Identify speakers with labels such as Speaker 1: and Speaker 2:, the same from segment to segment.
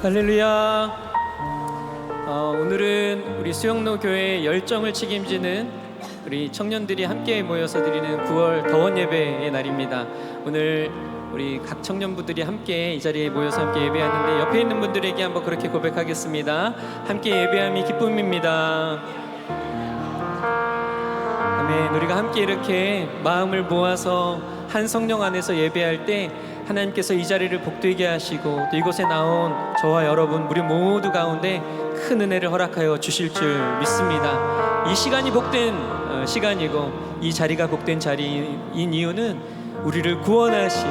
Speaker 1: 할렐루야. 오늘은 우리 수영로 교회의 열정을 책임지는 우리 청년들이 함께 모여서 드리는 9월 더원 예배의 날입니다. 오늘 우리 각 청년부들이 함께 이 자리에 모여서 함께 예배하는데, 옆에 있는 분들에게 한번 그렇게 고백하겠습니다. 함께 예배함이 기쁨입니다. 아멘. 우리가 함께 이렇게 마음을 모아서 한 성령 안에서 예배할 때 하나님께서 이 자리를 복되게 하시고 또 이곳에 나온 저와 여러분 우리 모두 가운데 큰 은혜를 허락하여 주실 줄 믿습니다. 이 시간이 복된 시간이고 이 자리가 복된 자리인 이유는 우리를 구원하신,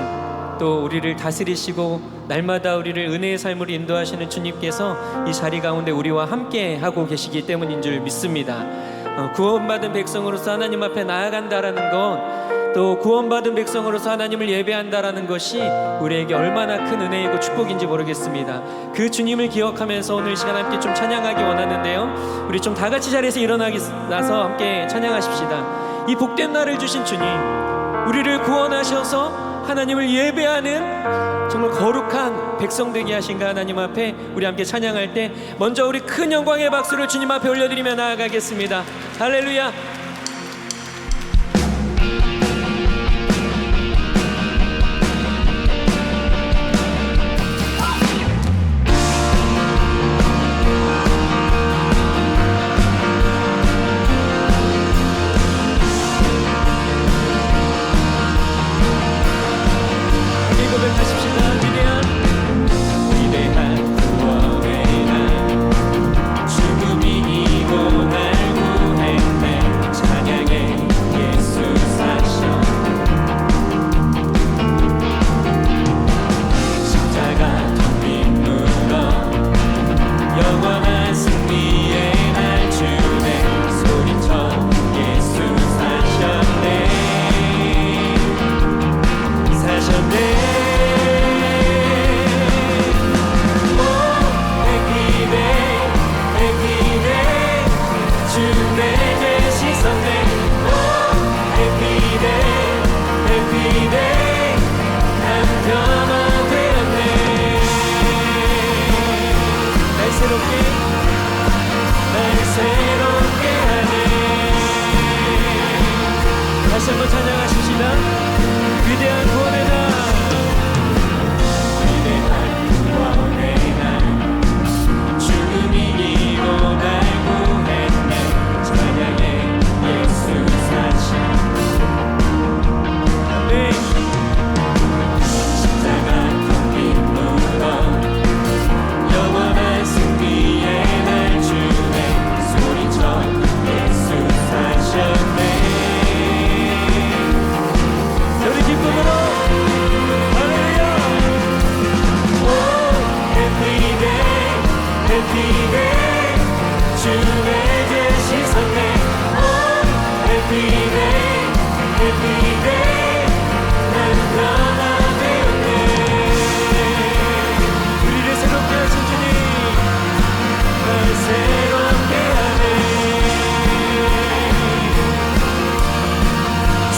Speaker 1: 또 우리를 다스리시고 날마다 우리를 은혜의 삶으로 인도하시는 주님께서 이 자리 가운데 우리와 함께 하고 계시기 때문인 줄 믿습니다. 구원받은 백성으로서 하나님 앞에 나아간다라는 것, 또 구원받은 백성으로서 하나님을 예배한다라는 것이 우리에게 얼마나 큰 은혜이고 축복인지 모르겠습니다. 그 주님을 기억하면서 오늘 시간 함께 좀 찬양하기 원하는데요, 우리 좀 다 같이 자리에서 일어나서 함께 찬양하십시다. 이 복된 날을 주신 주님, 우리를 구원하셔서 하나님을 예배하는 정말 거룩한 백성 되게 하신 그 하나님 앞에 우리 함께 찬양할 때 먼저 우리 큰 영광의 박수를 주님 앞에 올려드리며 나아가겠습니다. 할렐루야. 다시 한번 찬양하십시다. 위대한 구원의 날, 위대한 구원의 날, 죽음이 이기고 날 구했네. 찬양해 예수 사신. 아멘. 십자가 텅빈 무덤, 영원한 승리의 날 주네. 소리쳐 예수 사셨네.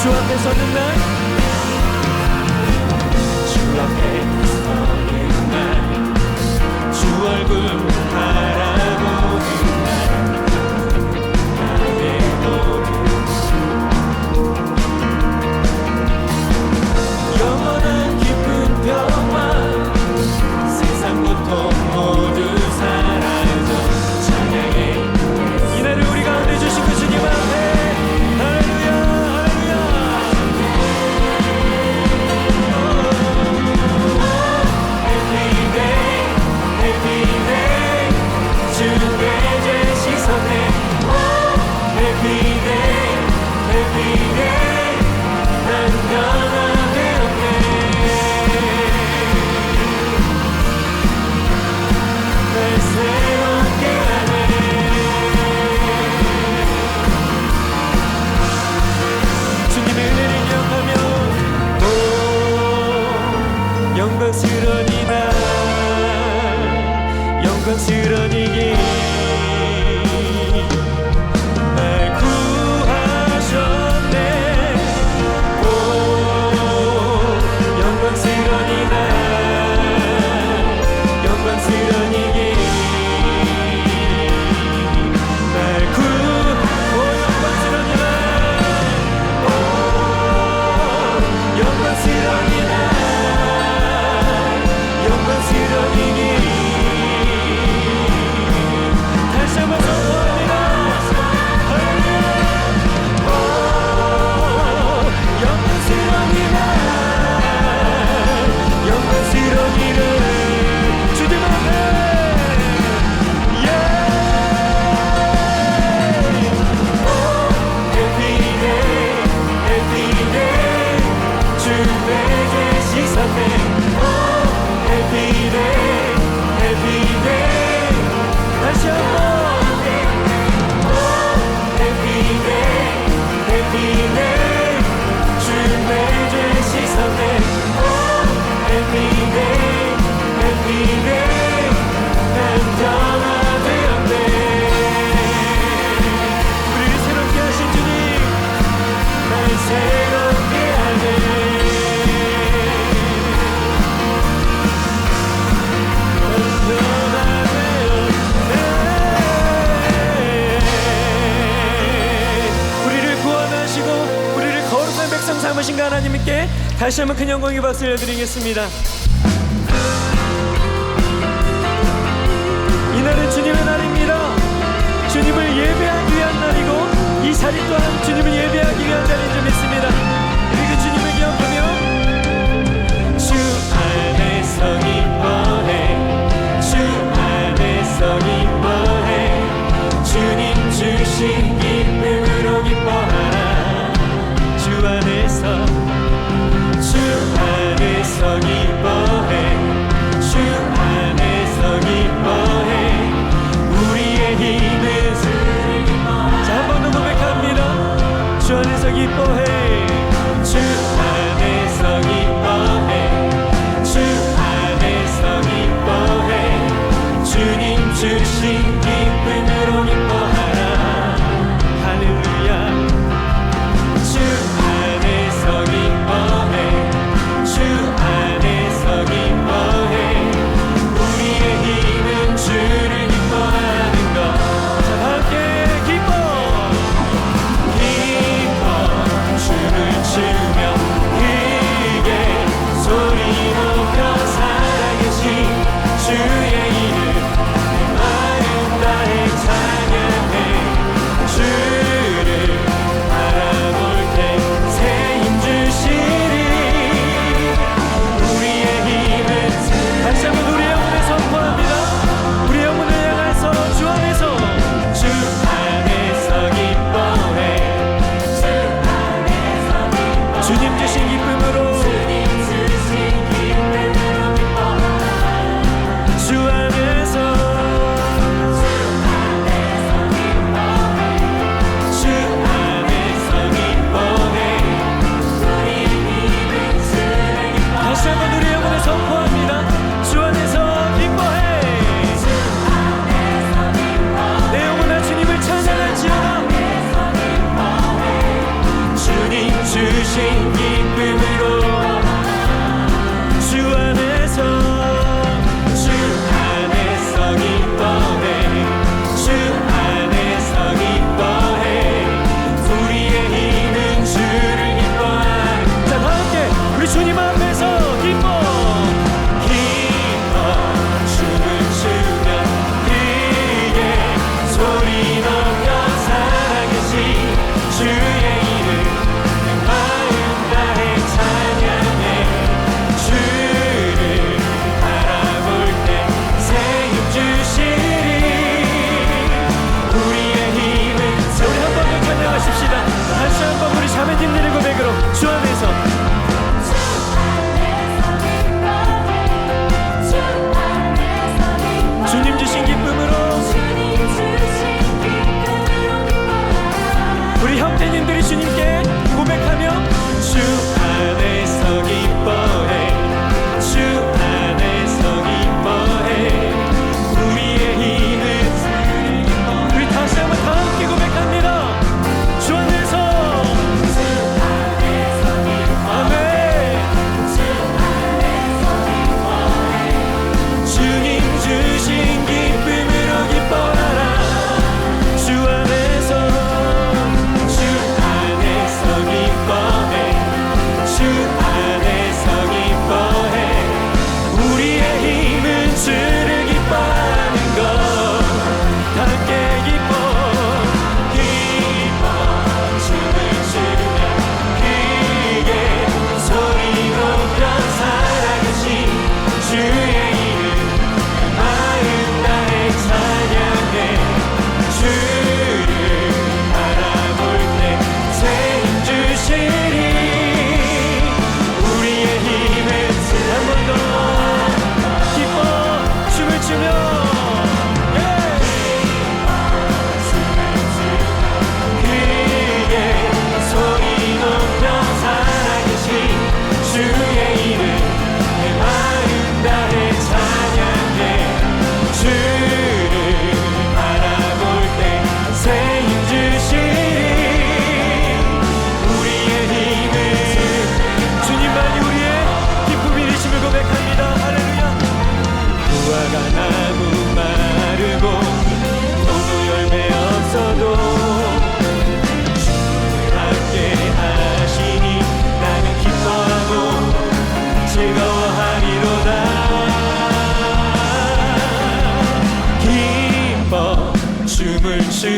Speaker 1: 주 앞에 서는 날, 주 앞에 서는 날, 주 얼굴 바라보는 날, 나의 노래 영원한 기쁜 평화, 세상 고통 모두 사라져. 찬양해 이 날을 우리 가운데 주신 그 주님 앞에 영광스러운 이날, 영광스러운 이길 날 구하셨네. 오 영광스러운 이날, 영광스러운 다시 한번 큰 영광의 박수 올려드리겠습니다. 이날은 주님의 날입니다. 주님을 예배하기 위한 날이고 이 자리 또한 주님을 예배하기 위한 자리인 줄 믿습니다. 그리고 주님을 기억하며 주 안에서 기뻐해, 주 안에서 기뻐해, 주님 주신 기쁨으로 기뻐하라. 주 안에서, 주 안에서 기뻐해, 주 안에서 기뻐해, 우리의 힘은 자, 한 번 더 고백합니다. 주 안에서 기뻐해,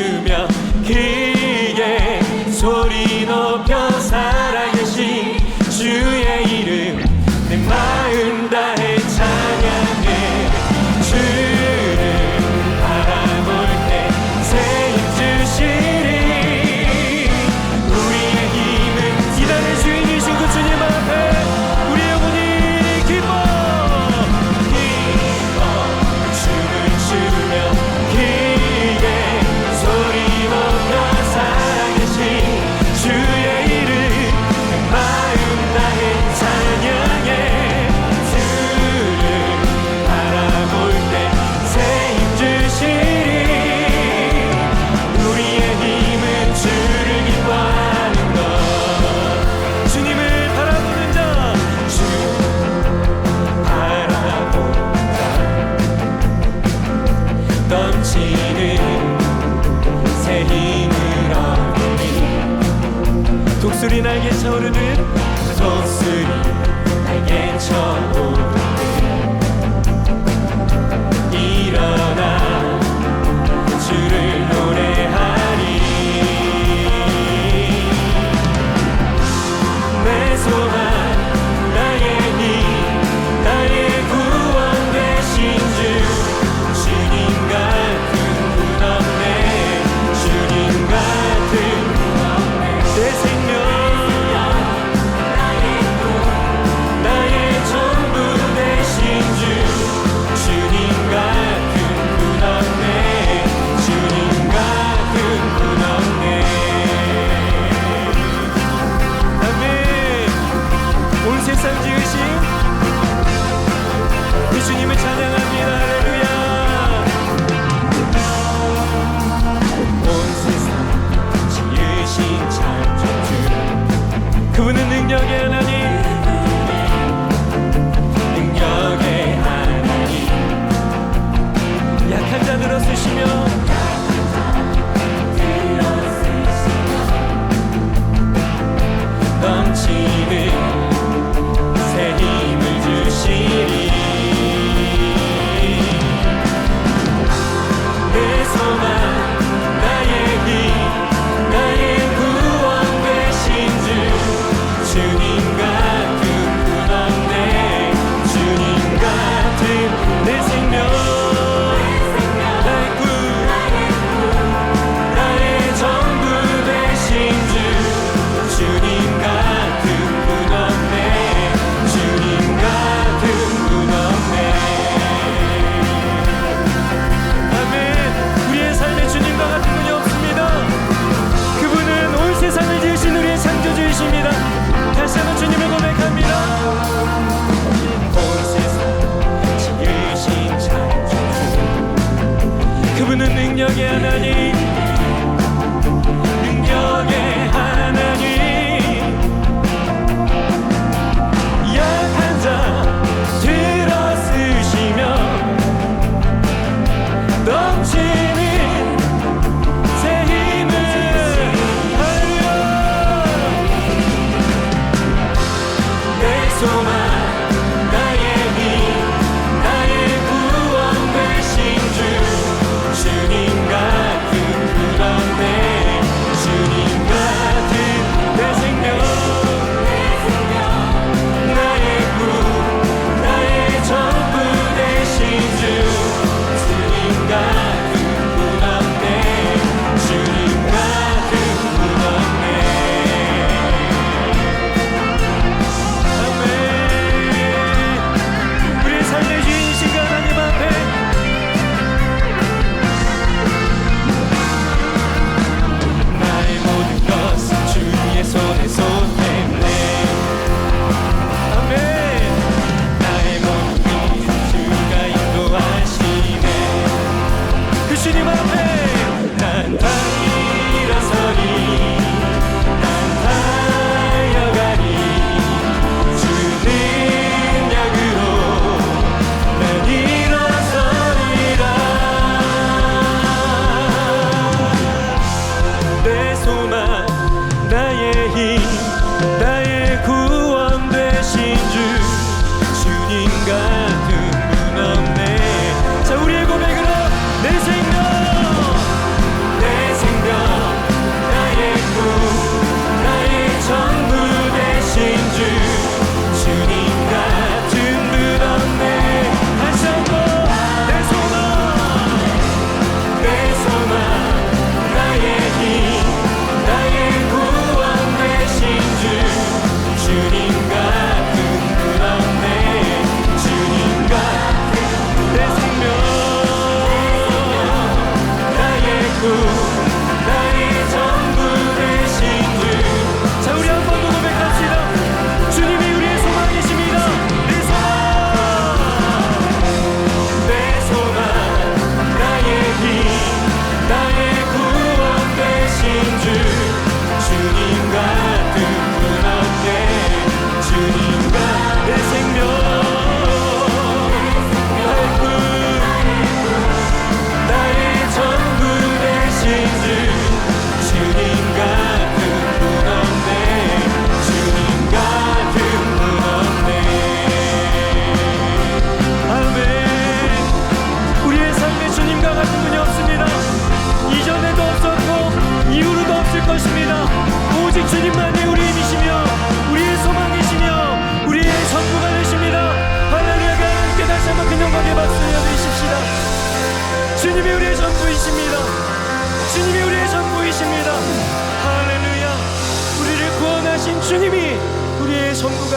Speaker 1: 주며 크게 소리 높여 살아계신 주의 이름 내 마음 다해 찬양해. 주를 바라볼 때 새 힘 주시리. 우리의 힘은 기다릴 주인이신 그 주님 앞에 우리 영혼이 기뻐 춤을 추며 크게 소리 높여 살아계신 주의 이름 내 마음 다해 찬양해. 주를 바라볼 때 새 힘 주시리. 우리의 힘은 주를 기뻐하는 것. 주님을 바라보는 자, 주 바라본다. 넘치는 새 힘을 얻으리. 독수리 날개 쳐오르듯 독수리 날개 쳐오르듯 일어나 주를 노래하리. 내 소망 나의 힘 나의 구원 되신 주. 주님 같은 분 없네. 주님 같은 분 없네. 내 생명 나의 꿈 나의 전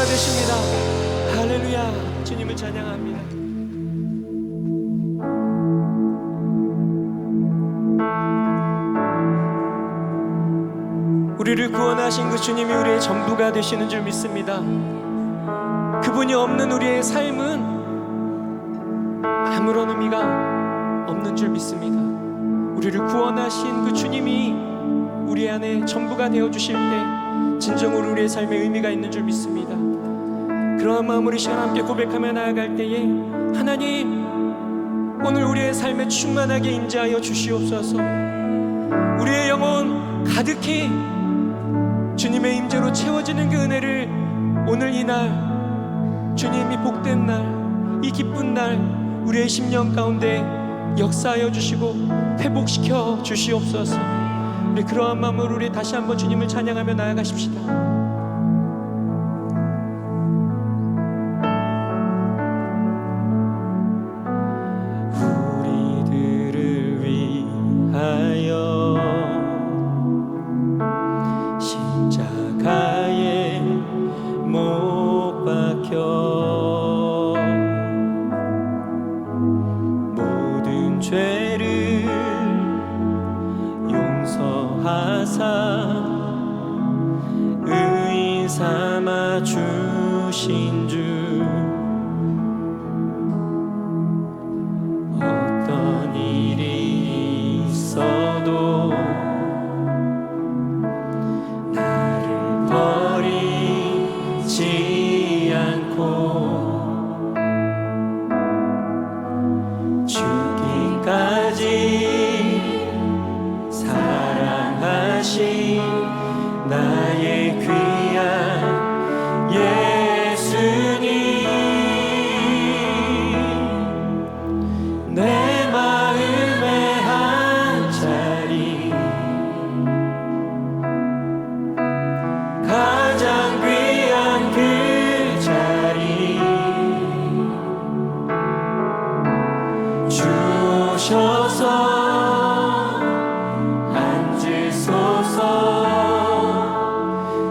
Speaker 1: 되십니다. 할렐루야. 주님을 찬양합니다. 우리를 구원하신 그 주님이 우리의 전부가 되시는 줄 믿습니다. 그분이 없는 우리의 삶은 아무런 의미가 없는 줄 믿습니다. 우리를 구원하신 그 주님이 우리 안에 전부가 되어주실 때 진정으로 우리의 삶에 의미가 있는 줄 믿습니다. 그러한 마음으로 이 시간 함께 고백하며 나아갈 때에 하나님, 오늘 우리의 삶에 충만하게 임재하여 주시옵소서. 우리의 영혼 가득히 주님의 임재로 채워지는 그 은혜를 오늘 이날, 주님이 복된 날, 이 기쁜 날 우리의 심령 가운데 역사하여 주시고 회복시켜 주시옵소서. 우리 그러한 마음으로 우리 다시 한번 주님을 찬양하며 나아가십시다. 죄를 용서하사 의인 삼아 주신 주, 어떤 일이 있어도 나를 버리지 않고 까지 사랑하신 나의 귀한 예수님, 내 마음의 한 자리, 가장 귀한 그 자리 주셔서 앉으소서.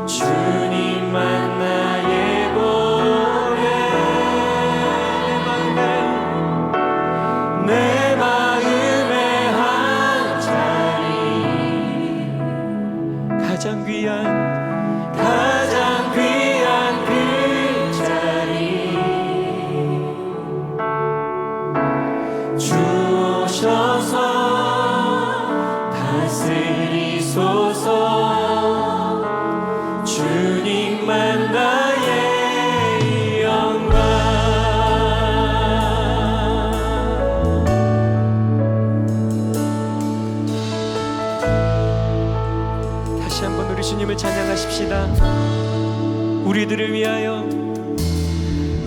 Speaker 1: 주님만 나의 보배, 내 마음의 한 자리, 가장 귀한 그 자리 주셔서 다스리소서. 주님만 나의 영광. 다시 한번 우리 주님을 찬양하십시다. 우리들을 위하여,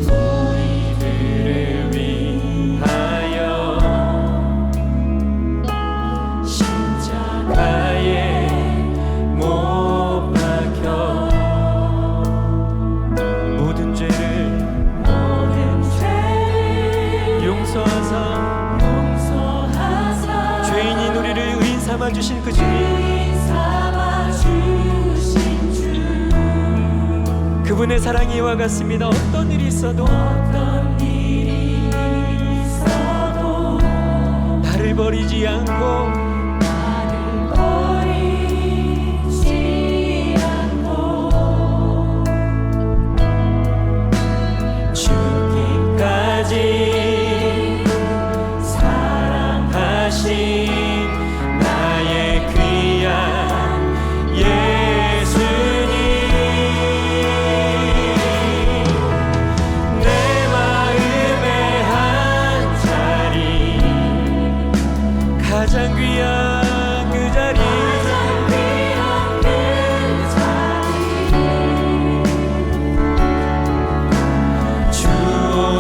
Speaker 1: 우리들을 위하여 십자가에 못 박혀 모든 죄를 용서하사 죄인인 우리를 의인 삼아 주신 그 주님, 그분의 사랑이 이와 같습니다. 어떤 일이 있어도 나를 버리지 않고 죽기까지 사랑하신 나의 귀한 예수님, 내 마음의 한 자리, 가장 귀한 그 자리,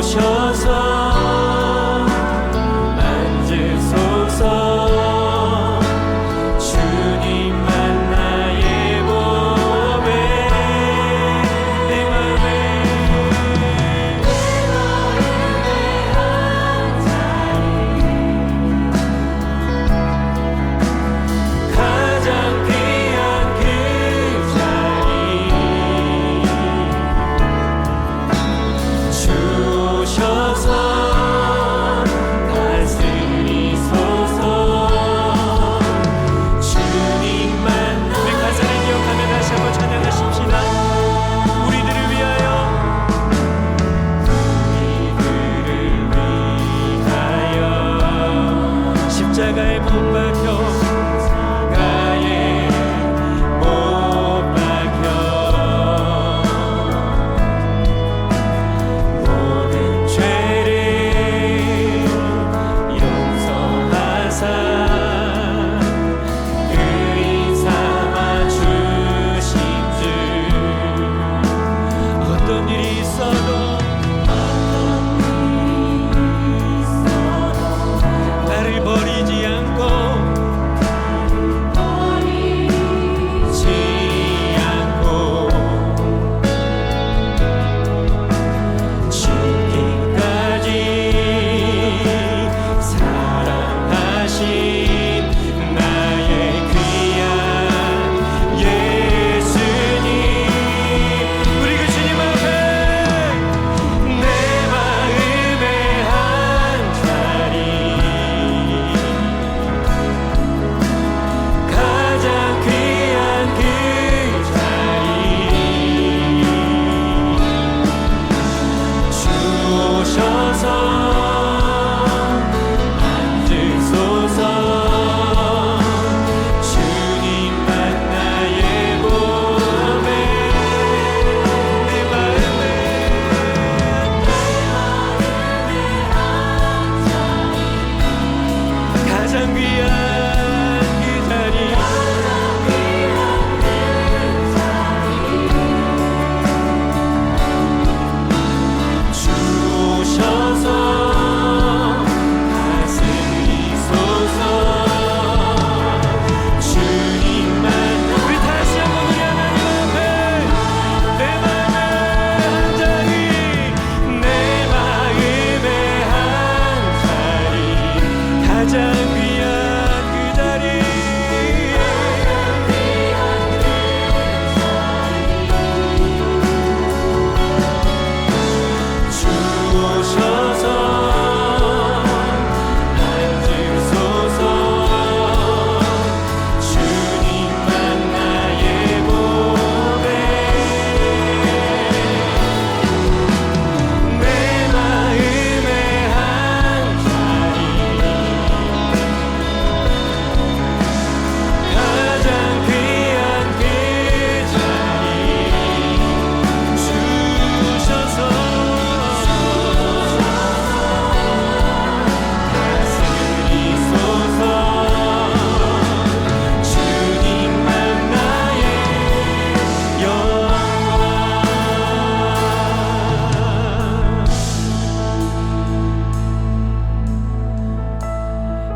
Speaker 1: 주셔서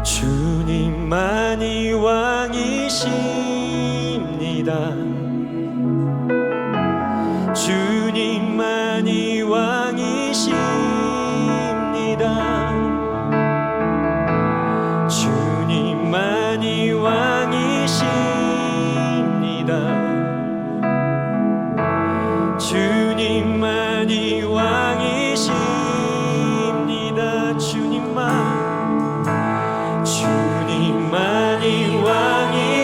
Speaker 1: 주님만이 왕이십니다. 주님만이 왕이십니다. 주님만이 왕이십니다. 주님만이 왕이십니다. 주님만이 왕이십니다.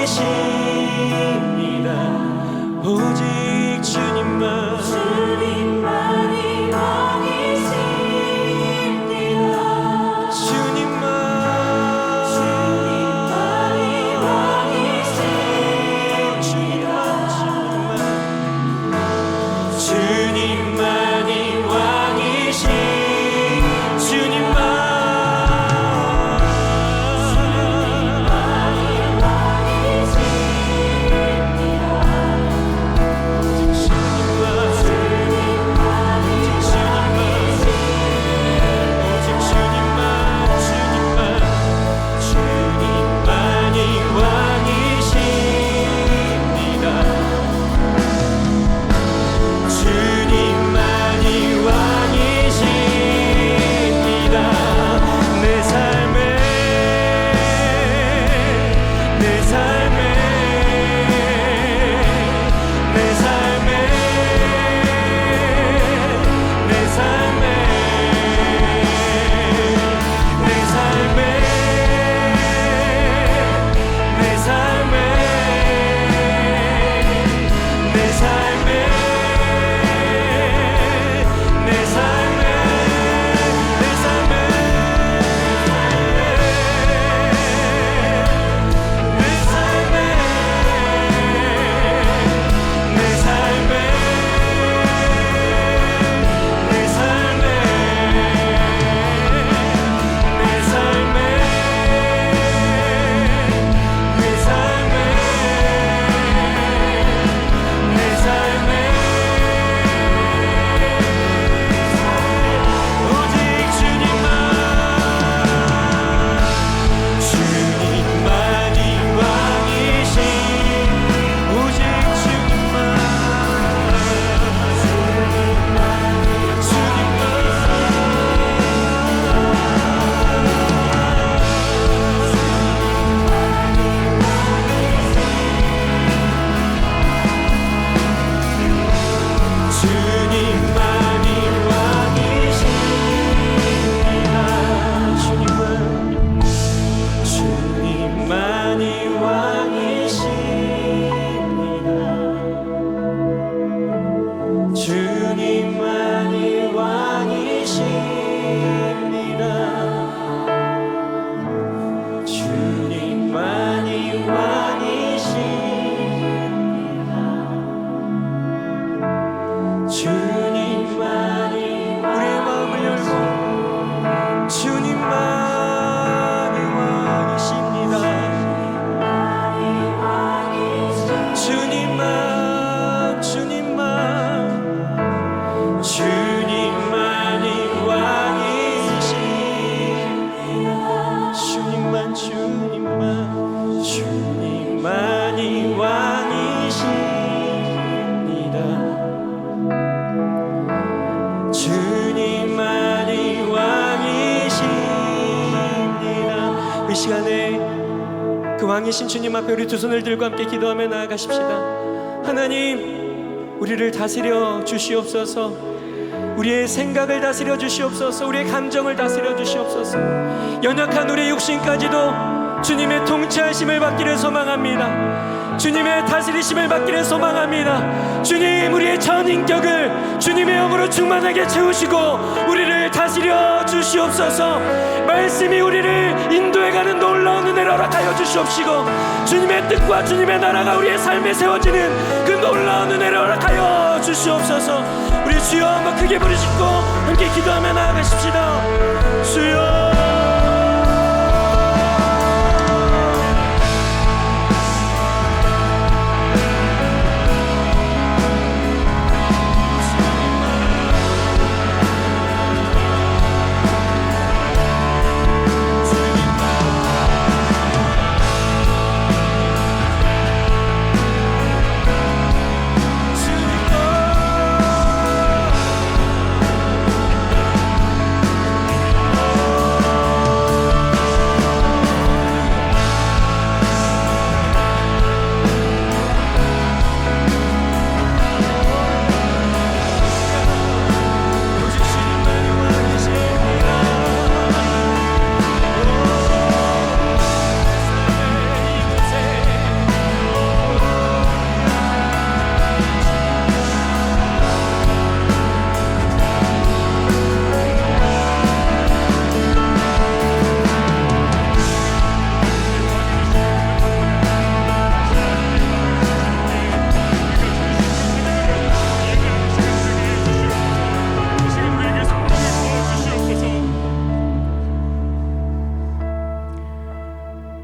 Speaker 1: 시간에 그 왕이신 주님 앞에 우리 두 손을 들고 함께 기도하며 나아가십시다. 하나님, 우리를 다스려 주시옵소서. 우리의 생각을 다스려 주시옵소서. 우리의 감정을 다스려 주시옵소서. 연약한 우리의 육신까지도 주님의 통치하심을 받기를 소망합니다. 주님의 다스리심을 받기를 소망합니다. 주님, 우리의 전 인격을 주님의 영으로 충만하게 채우시고 우리를 다스려 주시옵소서. 말씀이 우리를 인도해가는 놀라운 은혜를 허락하여 주시옵시고 주님의 뜻과 주님의 나라가 우리의 삶에 세워지는 그 놀라운 은혜를 허락하여 주시옵소서. 우리 주여 한번 크게 부르짖고 함께 기도하며 나아가십시다. 주여,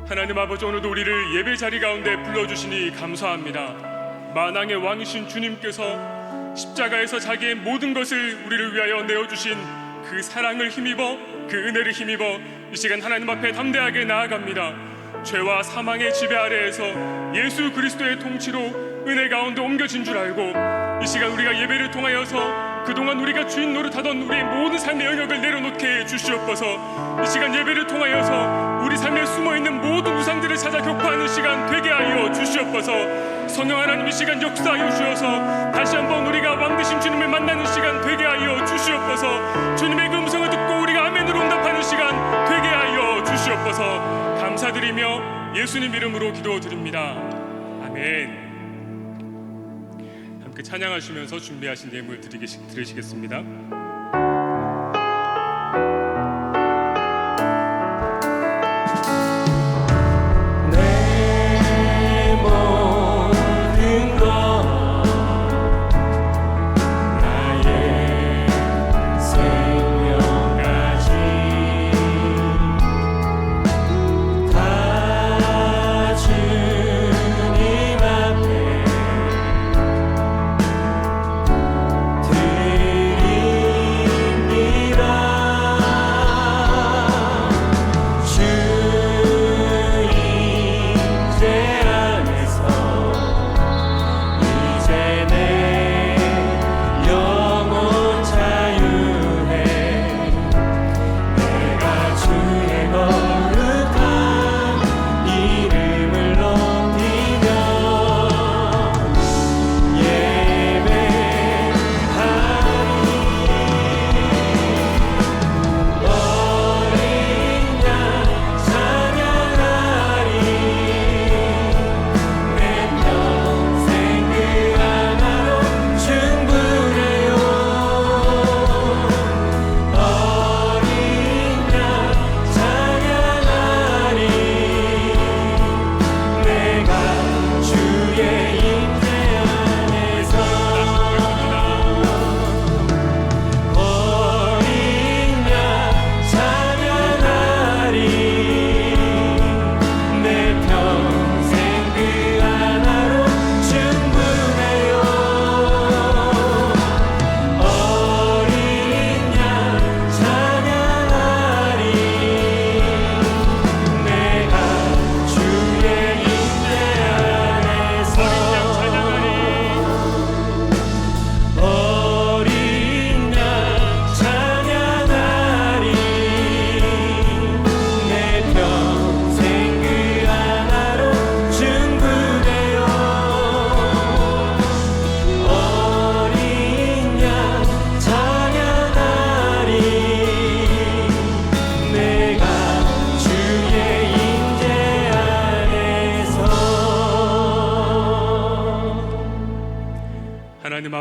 Speaker 2: 하나님 아버지, 오늘도 우리를 예배 자리 가운데 불러주시니 감사합니다. 만왕의 왕이신 주님께서 십자가에서 자기의 모든 것을 우리를 위하여 내어주신 그 사랑을 힘입어, 그 은혜를 힘입어 이 시간 하나님 앞에 담대하게 나아갑니다. 죄와 사망의 지배 아래에서 예수 그리스도의 통치로 은혜 가운데 옮겨진 줄 알고 이 시간 우리가 예배를 통하여서 그동안 우리가 주인 노릇하던 우리의 모든 삶의 영역을 내려놓게 주시옵소서. 이 시간 예배를 통하여서 우리 삶에 숨어있는 모든 우상들을 찾아 격파하는 시간 되게 하여 주시옵소서. 성령 하나님, 이 시간 역사하여 주셔서 다시 한번 우리가 왕 되신 주님을 만나는 시간 되게 하여 주시옵소서. 주님의 그 음성을 듣고 우리가 아멘으로 응답하는 시간 되게 하여 주시옵소서. 감사드리며 예수님 이름으로 기도드립니다. 아멘. 함께 찬양하시면서 준비하신 예물 드리시겠습니다.
Speaker 1: 주님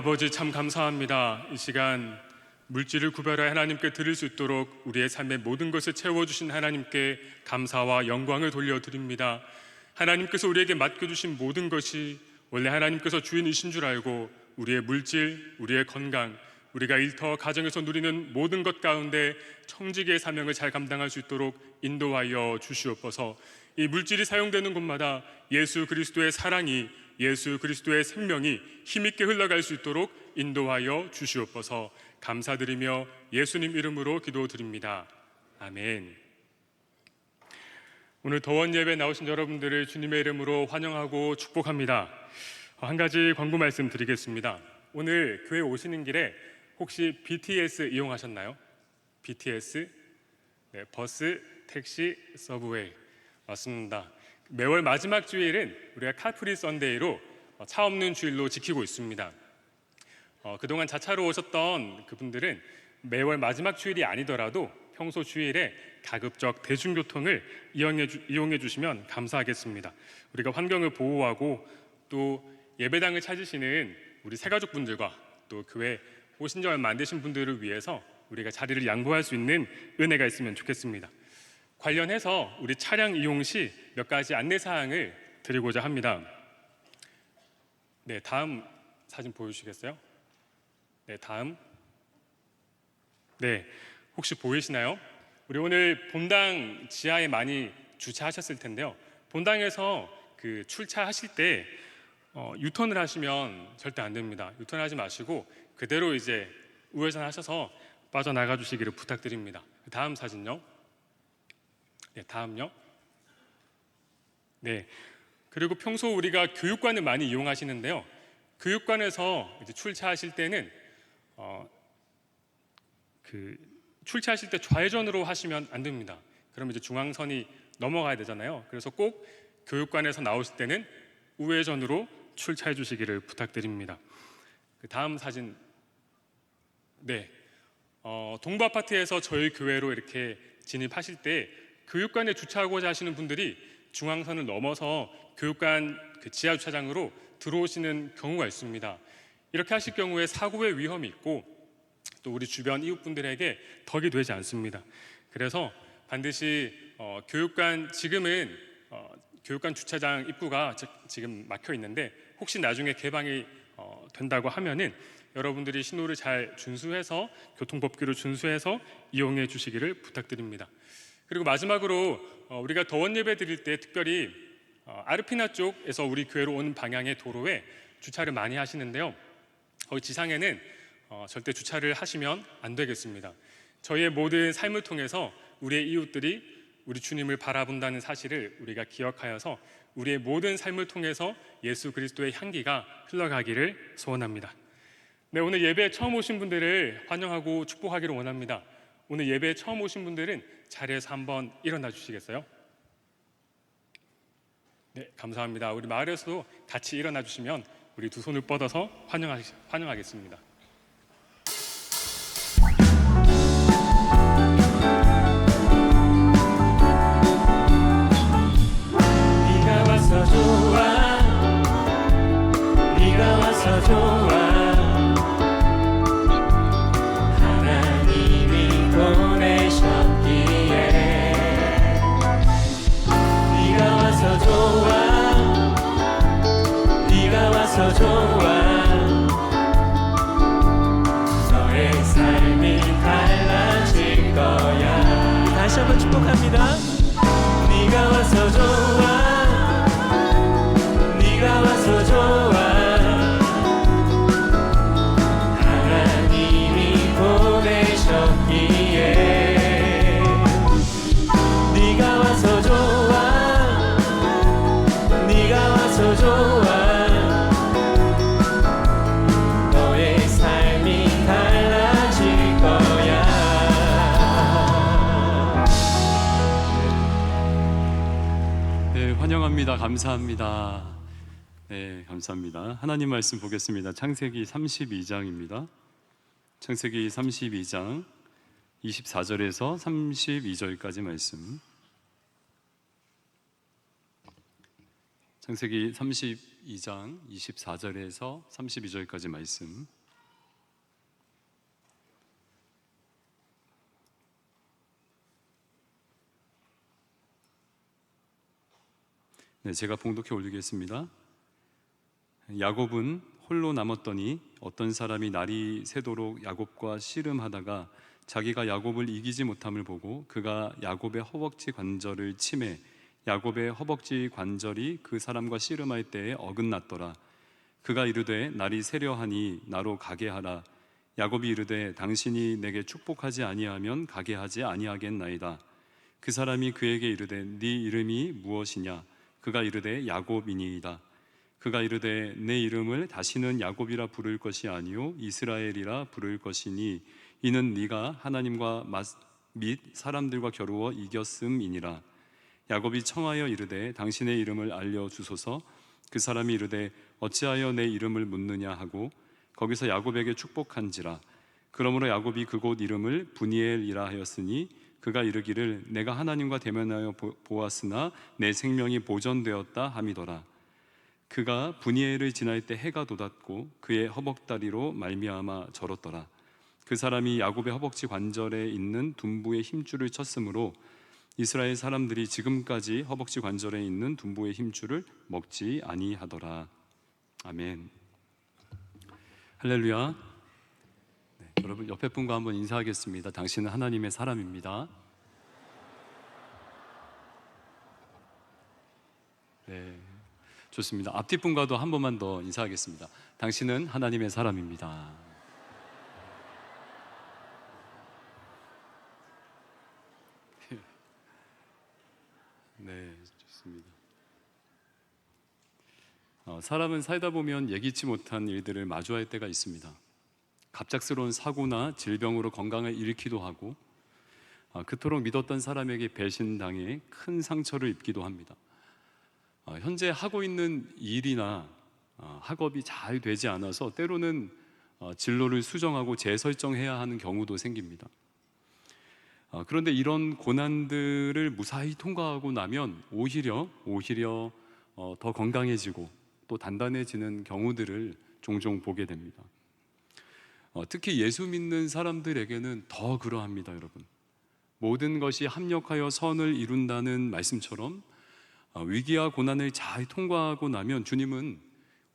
Speaker 2: 아버지, 참 감사합니다. 이 시간 물질을 구별하여 하나님께 드릴 수 있도록 우리의 삶의 모든 것을 채워주신 하나님께 감사와 영광을 돌려드립니다. 하나님께서 우리에게 맡겨주신 모든 것이 원래 하나님께서 주인이신 줄 알고 우리의 물질, 우리의 건강, 우리가 일터 가정에서 누리는 모든 것 가운데 청지기의 사명을 잘 감당할 수 있도록 인도하여 주시옵소서. 이 물질이 사용되는 곳마다 예수 그리스도의 사랑이, 예수 그리스도의 생명이 힘있게 흘러갈 수 있도록 인도하여 주시옵소서. 감사드리며 예수님 이름으로 기도드립니다. 아멘. 오늘 더원 예배 나오신 여러분들을 주님의 이름으로 환영하고 축복합니다. 한 가지 광고 말씀 드리겠습니다. 오늘 교회 오시는 길에 혹시 BTS 이용하셨나요? BTS? 네, 버스, 택시, 서브웨이. 맞습니다. 매월 마지막 주일은 우리가 카프리 선데이로 차 없는 주일로 지키고 있습니다. 그동안 자차로 오셨던 그분들은 매월 마지막 주일이 아니더라도 평소 주일에 가급적 대중교통을 이용해 주시면 감사하겠습니다. 우리가 환경을 보호하고 또 예배당을 찾으시는 우리 새가족분들과 또 교회 오신 지 얼마 안 되신 분들을 위해서 우리가 자리를 양보할 수 있는 은혜가 있으면 좋겠습니다. 관련해서 우리 차량 이용 시 몇 가지 안내사항을 드리고자 합니다. 네, 다음 사진 보여주시겠어요? 네, 다음. 네, 혹시 보이시나요? 우리 오늘 본당 지하에 많이 주차하셨을 텐데요. 본당에서 그 출차하실 때 유턴을 하시면 절대 안 됩니다. 유턴하지 마시고 그대로 이제 우회전 하셔서 빠져나가 주시기를 부탁드립니다. 다음 사진요. 네, 다음요. 네. 그리고 평소 우리가 교육관을 많이 이용하시는데요. 교육관에서 이제 출차하실 때는 출차하실 때 좌회전으로 하시면 안 됩니다. 그러면 이제 중앙선이 넘어가야 되잖아요. 그래서 꼭 교육관에서 나오실 때는 우회전으로 출차해 주시기를 부탁드립니다. 그 다음 사진. 네. 동부 아파트에서 저희 교회로 이렇게 진입하실 때 교육관에 주차하고자 하시는 분들이 중앙선을 넘어서 교육관 그 지하 주차장으로 들어오시는 경우가 있습니다. 이렇게 하실 경우에 사고의 위험이 있고 또 우리 주변 이웃분들에게 덕이 되지 않습니다. 그래서 반드시 교육관 지금은 교육관 주차장 입구가 지금 막혀 있는데 혹시 나중에 개방이 된다고 하면은 여러분들이 신호를 잘 준수해서 교통법규를 준수해서 이용해 주시기를 부탁드립니다. 그리고 마지막으로 우리가 더원 예배 드릴 때 특별히 아르피나 쪽에서 우리 교회로 오는 방향의 도로에 주차를 많이 하시는데요. 거기 지상에는 절대 주차를 하시면 안 되겠습니다. 저희의 모든 삶을 통해서 우리의 이웃들이 우리 주님을 바라본다는 사실을 우리가 기억하여서 우리의 모든 삶을 통해서 예수 그리스도의 향기가 흘러가기를 소원합니다. 네, 오늘 예배에 처음 오신 분들을 환영하고 축복하기를 원합니다. 오늘 예배에 처음 오신 분들은 자리에서 한번 일어나 주시겠어요? 네, 감사합니다. 우리 마을에서도 같이 일어나 주시면 우리 두 손을 뻗어서 환영하겠습니다.
Speaker 1: 네가 와서 좋아, 네가 와서 좋아. 좋아 너의 삶이 달라질 거야. 다시 한번 축복합니다. 네가 와서 좋아, 네가 와서 좋아. 하나님이 보내셨기에 네가 와서 좋아, 네가 와서 좋아.
Speaker 3: 환영합니다. 감사합니다. 네, 감사합니다. 하나님 말씀 보겠습니다. 창세기 32장입니다. 창세기 32장 24절에서 32절까지 말씀. 창세기 32장 24절에서 32절까지 말씀. 네, 제가 봉독해 올리겠습니다. 야곱은 홀로 남았더니 어떤 사람이 날이 새도록 야곱과 씨름하다가 자기가 야곱을 이기지 못함을 보고 그가 야곱의 허벅지 관절을 치매 야곱의 허벅지 관절이 그 사람과 씨름할 때에 어긋났더라. 그가 이르되 날이 새려하니 나로 가게 하라. 야곱이 이르되 당신이 내게 축복하지 아니하면 가게 하지 아니하겠나이다. 그 사람이 그에게 이르되 네 이름이 무엇이냐? 그가 이르되 야곱이니이다. 그가 이르되 내 이름을 다시는 야곱이라 부를 것이 아니요 이스라엘이라 부를 것이니 이는 네가 하나님과 및 사람들과 겨루어 이겼음이니라. 야곱이 청하여 이르되 당신의 이름을 알려주소서. 그 사람이 이르되 어찌하여 내 이름을 묻느냐 하고 거기서 야곱에게 축복한지라. 그러므로 야곱이 그곳 이름을 브니엘이라 하였으니 그가 이르기를 내가 하나님과 대면하여 보았으나 내 생명이 보존되었다 함이더라. 그가 브니엘을 지날 때 해가 돋았고 그의 허벅다리로 말미암아 절었더라. 그 사람이 야곱의 허벅지 관절에 있는 둔부의 힘줄을 쳤으므로 이스라엘 사람들이 지금까지 허벅지 관절에 있는 둔부의 힘줄을 먹지 아니하더라. 아멘. 할렐루야. 네, 여러분 옆에 분과 한번 인사하겠습니다. 당신은 하나님의 사람입니다. 네, 좋습니다. 앞뒤 분과도 한 번만 더 인사하겠습니다. 당신은 하나님의 사람입니다. 네, 좋습니다. 사람은 살다 보면 예기치 못한 일들을 마주할 때가 있습니다. 갑작스러운 사고나 질병으로 건강을 잃기도 하고 그토록 믿었던 사람에게 배신당해 큰 상처를 입기도 합니다. 현재 하고 있는 일이나 학업이 잘 되지 않아서 때로는 진로를 수정하고 재설정해야 하는 경우도 생깁니다. 그런데 이런 고난들을 무사히 통과하고 나면 오히려 더 건강해지고 또 단단해지는 경우들을 종종 보게 됩니다. 특히 예수 믿는 사람들에게는 더 그러합니다, 여러분. 모든 것이 합력하여 선을 이룬다는 말씀처럼 위기와 고난을 잘 통과하고 나면 주님은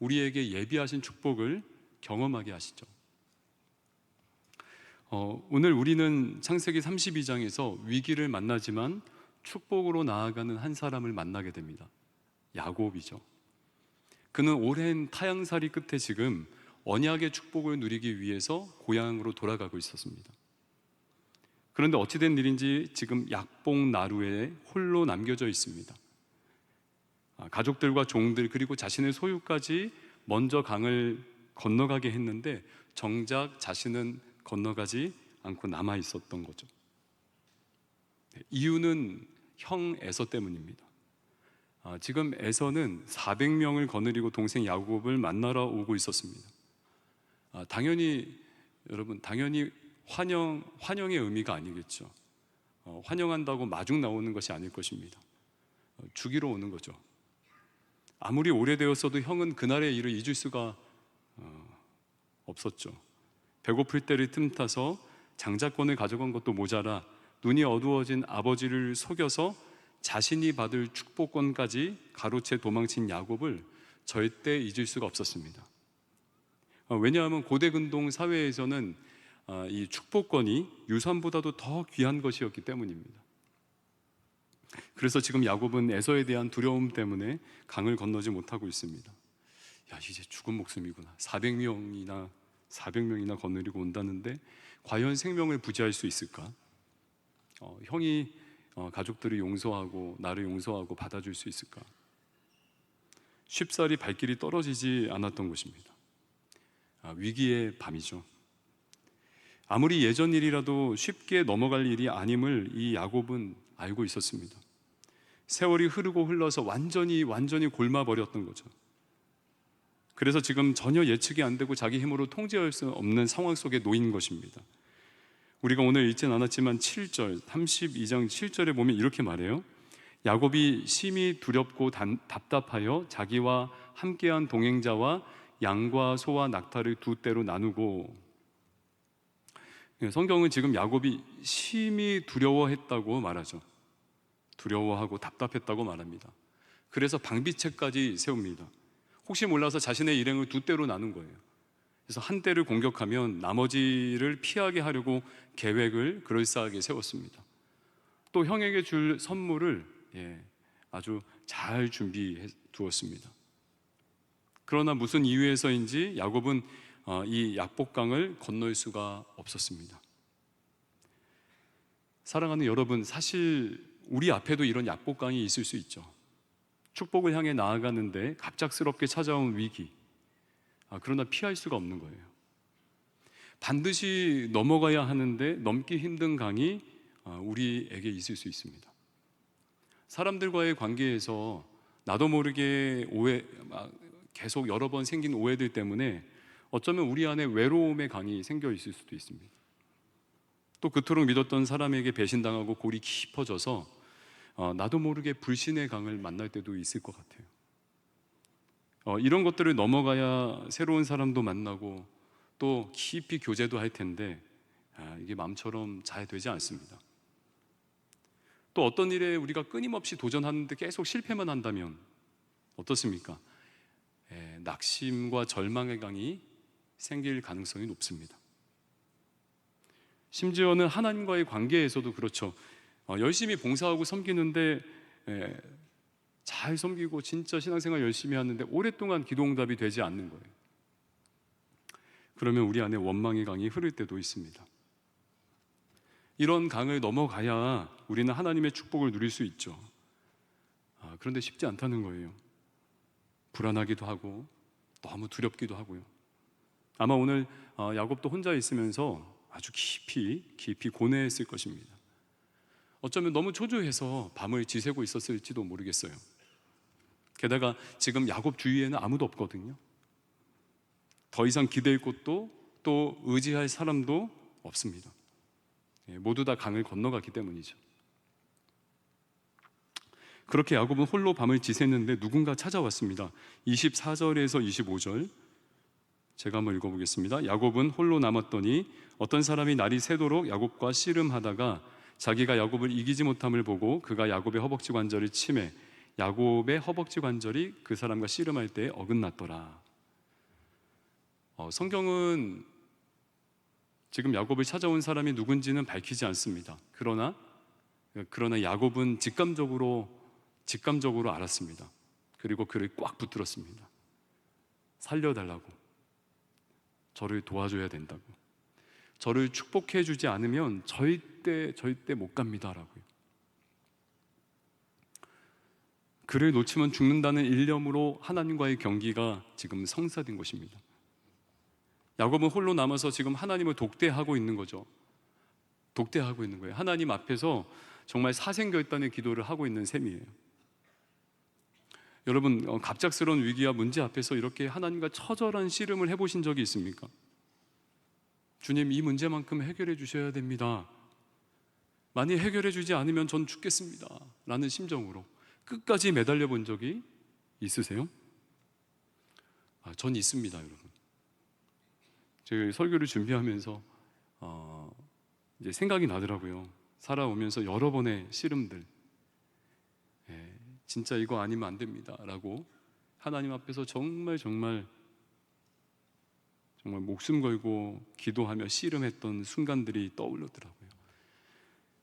Speaker 3: 우리에게 예비하신 축복을 경험하게 하시죠. 오늘 우리는 창세기 32장에서 위기를 만나지만 축복으로 나아가는 한 사람을 만나게 됩니다. 야곱이죠. 그는 오랜 타향살이 끝에 지금 언약의 축복을 누리기 위해서 고향으로 돌아가고 있었습니다. 그런데 어찌된 일인지 지금 약봉 나루에 홀로 남겨져 있습니다. 가족들과 종들 그리고 자신의 소유까지 먼저 강을 건너가게 했는데 정작 자신은 건너가지 않고 남아 있었던 거죠. 이유는 형 에서 때문입니다. 지금 에서는 400명을 거느리고 동생 야곱을 만나러 오고 있었습니다. 여러분 당연히 환영의 의미가 아니겠죠. 환영한다고 마중 나오는 것이 아닐 것입니다. 죽이러 오는 거죠. 아무리 오래되었어도 형은 그날의 일을 잊을 수가 없었죠. 배고플 때를 틈타서 장자권을 가져간 것도 모자라 눈이 어두워진 아버지를 속여서 자신이 받을 축복권까지 가로채 도망친 야곱을 절대 잊을 수가 없었습니다. 왜냐하면 고대 근동 사회에서는 이 축복권이 유산보다도 더 귀한 것이었기 때문입니다. 그래서 지금 야곱은 에서에 대한 두려움 때문에 강을 건너지 못하고 있습니다. 이제 죽은 목숨이구나. 400명이나 거느리고 온다는데 과연 생명을 부지할 수 있을까? 형이 가족들을 용서하고 나를 용서하고 받아줄 수 있을까? 쉽사리 발길이 떨어지지 않았던 것입니다. 위기의 밤이죠. 아무리 예전 일이라도 쉽게 넘어갈 일이 아님을 이 야곱은 알고 있었습니다. 세월이 흐르고 흘러서 완전히 골마버렸던 거죠. 그래서 지금 전혀 예측이 안 되고 자기 힘으로 통제할 수 없는 상황 속에 놓인 것입니다. 우리가 오늘 읽진 않았지만 7절, 32장 7절에 보면 이렇게 말해요. 야곱이 심히 두렵고 답답하여 자기와 함께한 동행자와 양과 소와 낙타를 두 떼로 나누고, 성경은 지금 야곱이 심히 두려워했다고 말하죠. 두려워하고 답답했다고 말합니다. 그래서 방비책까지 세웁니다. 혹시 몰라서 자신의 일행을 두 떼로 나눈 거예요. 그래서 한 떼를 공격하면 나머지를 피하게 하려고 계획을 그럴싸하게 세웠습니다. 또 형에게 줄 선물을 아주 잘 준비해 두었습니다. 그러나 무슨 이유에서인지 야곱은 이 약복강을 건널 수가 없었습니다. 사랑하는 여러분, 사실 우리 앞에도 이런 약복강이 있을 수 있죠. 축복을 향해 나아가는데 갑작스럽게 찾아온 위기, 그러나 피할 수가 없는 거예요. 반드시 넘어가야 하는데 넘기 힘든 강이 우리에게 있을 수 있습니다. 사람들과의 관계에서 나도 모르게 계속 여러 번 생긴 오해들 때문에 어쩌면 우리 안에 외로움의 강이 생겨 있을 수도 있습니다. 또 그토록 믿었던 사람에게 배신당하고 골이 깊어져서 나도 모르게 불신의 강을 만날 때도 있을 것 같아요. 이런 것들을 넘어가야 새로운 사람도 만나고 또 깊이 교제도 할 텐데 이게 마음처럼 잘 되지 않습니다. 또 어떤 일에 우리가 끊임없이 도전하는데 계속 실패만 한다면 어떻습니까? 낙심과 절망의 강이 생길 가능성이 높습니다. 심지어는 하나님과의 관계에서도 그렇죠. 열심히 봉사하고 섬기는데 잘 섬기고 진짜 신앙생활 열심히 하는데 오랫동안 기도 응답이 되지 않는 거예요. 그러면 우리 안에 원망의 강이 흐를 때도 있습니다. 이런 강을 넘어가야 우리는 하나님의 축복을 누릴 수 있죠. 그런데 쉽지 않다는 거예요. 불안하기도 하고 너무 두렵기도 하고요. 아마 오늘 야곱도 혼자 있으면서 아주 깊이 고뇌했을 것입니다. 어쩌면 너무 초조해서 밤을 지새고 있었을지도 모르겠어요. 게다가 지금 야곱 주위에는 아무도 없거든요. 더 이상 기댈 곳도 또 의지할 사람도 없습니다. 모두 다 강을 건너갔기 때문이죠. 그렇게 야곱은 홀로 밤을 지샜는데 누군가 찾아왔습니다. 24절에서 25절 제가 한번 읽어보겠습니다. 야곱은 홀로 남았더니 어떤 사람이 날이 새도록 야곱과 씨름하다가 자기가 야곱을 이기지 못함을 보고 그가 야곱의 허벅지 관절을 치매 야곱의 허벅지 관절이 그 사람과 씨름할 때 어긋났더라. 성경은 지금 야곱을 찾아온 사람이 누군지는 밝히지 않습니다. 그러나 야곱은 직감적으로 알았습니다. 그리고 그를 꽉 붙들었습니다. 살려달라고, 저를 도와줘야 된다고, 저를 축복해 주지 않으면 절대 못 갑니다라고요. 그를 놓치면 죽는다는 일념으로 하나님과의 경기가 지금 성사된 것입니다. 야곱은 홀로 남아서 지금 하나님을 독대하고 있는 거죠. 독대하고 있는 거예요. 하나님 앞에서 정말 사생결단의 기도를 하고 있는 셈이에요. 여러분, 갑작스러운 위기와 문제 앞에서 이렇게 하나님과 처절한 씨름을 해보신 적이 있습니까? 주님, 이 문제만큼 해결해 주셔야 됩니다. 만약 해결해 주지 않으면 전 죽겠습니다 라는 심정으로 끝까지 매달려 본 적이 있으세요? 전 있습니다, 여러분. 제가 설교를 준비하면서 이제 생각이 나더라고요. 살아오면서 여러 번의 씨름들, 진짜 이거 아니면 안 됩니다 라고 하나님 앞에서 정말 목숨 걸고 기도하며 씨름했던 순간들이 떠오르더라고요.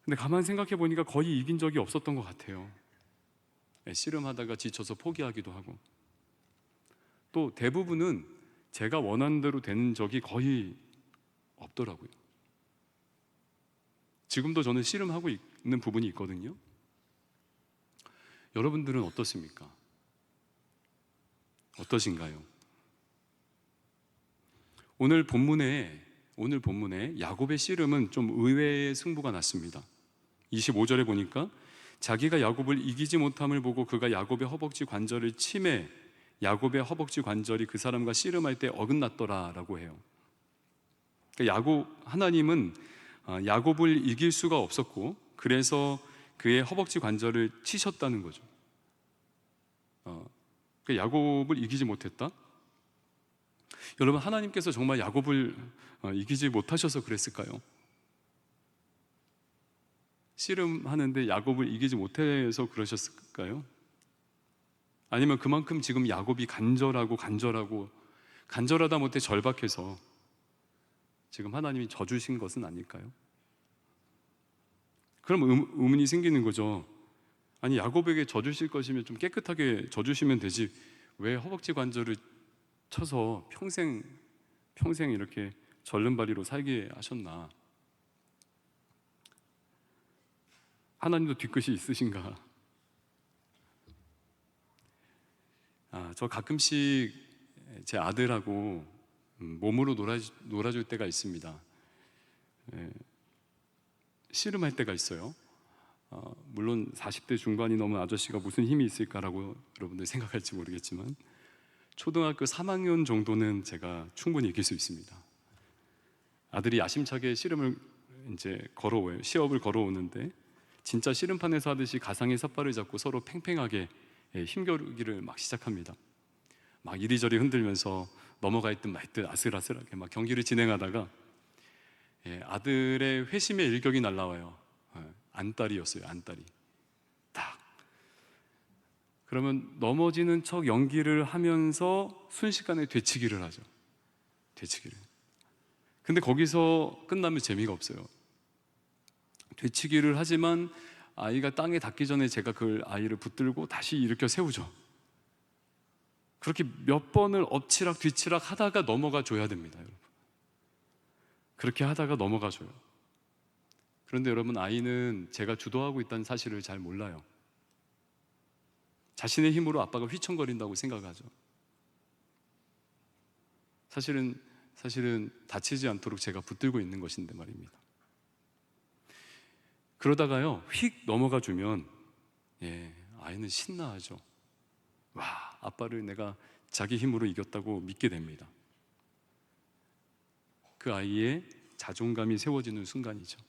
Speaker 3: 근데 가만히 생각해 보니까 거의 이긴 적이 없었던 것 같아요. 씨름하다가 지쳐서 포기하기도 하고, 또 대부분은 제가 원하는 대로 되는 적이 거의 없더라고요. 지금도 저는 씨름하고 있는 부분이 있거든요. 여러분들은 어떻습니까? 어떠신가요? 오늘 본문에 야곱의 씨름은 좀 의외의 승부가 났습니다. 25절에 보니까 자기가 야곱을 이기지 못함을 보고 그가 야곱의 허벅지 관절을 치매 야곱의 허벅지 관절이 그 사람과 씨름할 때 어긋났더라 라고 해요. 그러니까 하나님은 야곱을 이길 수가 없었고, 그래서 그의 허벅지 관절을 치셨다는 거죠. 그 야곱을 이기지 못했다? 여러분, 하나님께서 정말 야곱을 이기지 못하셔서 그랬을까요? 씨름하는데 야곱을 이기지 못해서 그러셨을까요? 아니면 그만큼 지금 야곱이 간절하다 못해 절박해서 지금 하나님이 져주신 것은 아닐까요? 그럼 의문이 생기는 거죠. 아니, 야곱에게 져주실 것이면 좀 깨끗하게 져주시면 되지, 왜 허벅지 관절을 쳐서 평생 이렇게 절름발이로 살게 하셨나? 하나님도 뒤끝이 있으신가? 저 가끔씩 제 아들하고 몸으로 놀아줄 때가 있습니다. 씨름할 때가 있어요. 물론 40대 중반이 넘은 아저씨가 무슨 힘이 있을까라고 여러분들 생각할지 모르겠지만 초등학교 3학년 정도는 제가 충분히 이길 수 있습니다. 아들이 야심차게 씨름을 이제 시합을 걸어오는데 진짜 씨름판에서 하듯이 가상의 삿발을 잡고 서로 팽팽하게 힘겨루기를 막 시작합니다. 막 이리저리 흔들면서 넘어가 있든 말든 아슬아슬하게 막 경기를 진행하다가 아들의 회심의 일격이 날라와요. 안달이었어요. 안달이 딱. 그러면 넘어지는 척 연기를 하면서 순식간에 되치기를 하죠. 되치기를. 근데 거기서 끝나면 재미가 없어요. 되치기를 하지만 아이가 땅에 닿기 전에 제가 그 아이를 붙들고 다시 일으켜 세우죠. 그렇게 몇 번을 엎치락 뒤치락 하다가 넘어가 줘야 됩니다, 여러분. 그렇게 하다가 넘어가 줘요. 그런데 여러분, 아이는 제가 주도하고 있다는 사실을 잘 몰라요. 자신의 힘으로 아빠가 휘청거린다고 생각하죠. 사실은 다치지 않도록 제가 붙들고 있는 것인데 말입니다. 그러다가요, 휙 넘어가 주면 아이는 신나하죠. 와, 아빠를 내가 자기 힘으로 이겼다고 믿게 됩니다. 그 아이의 자존감이 세워지는 순간이죠.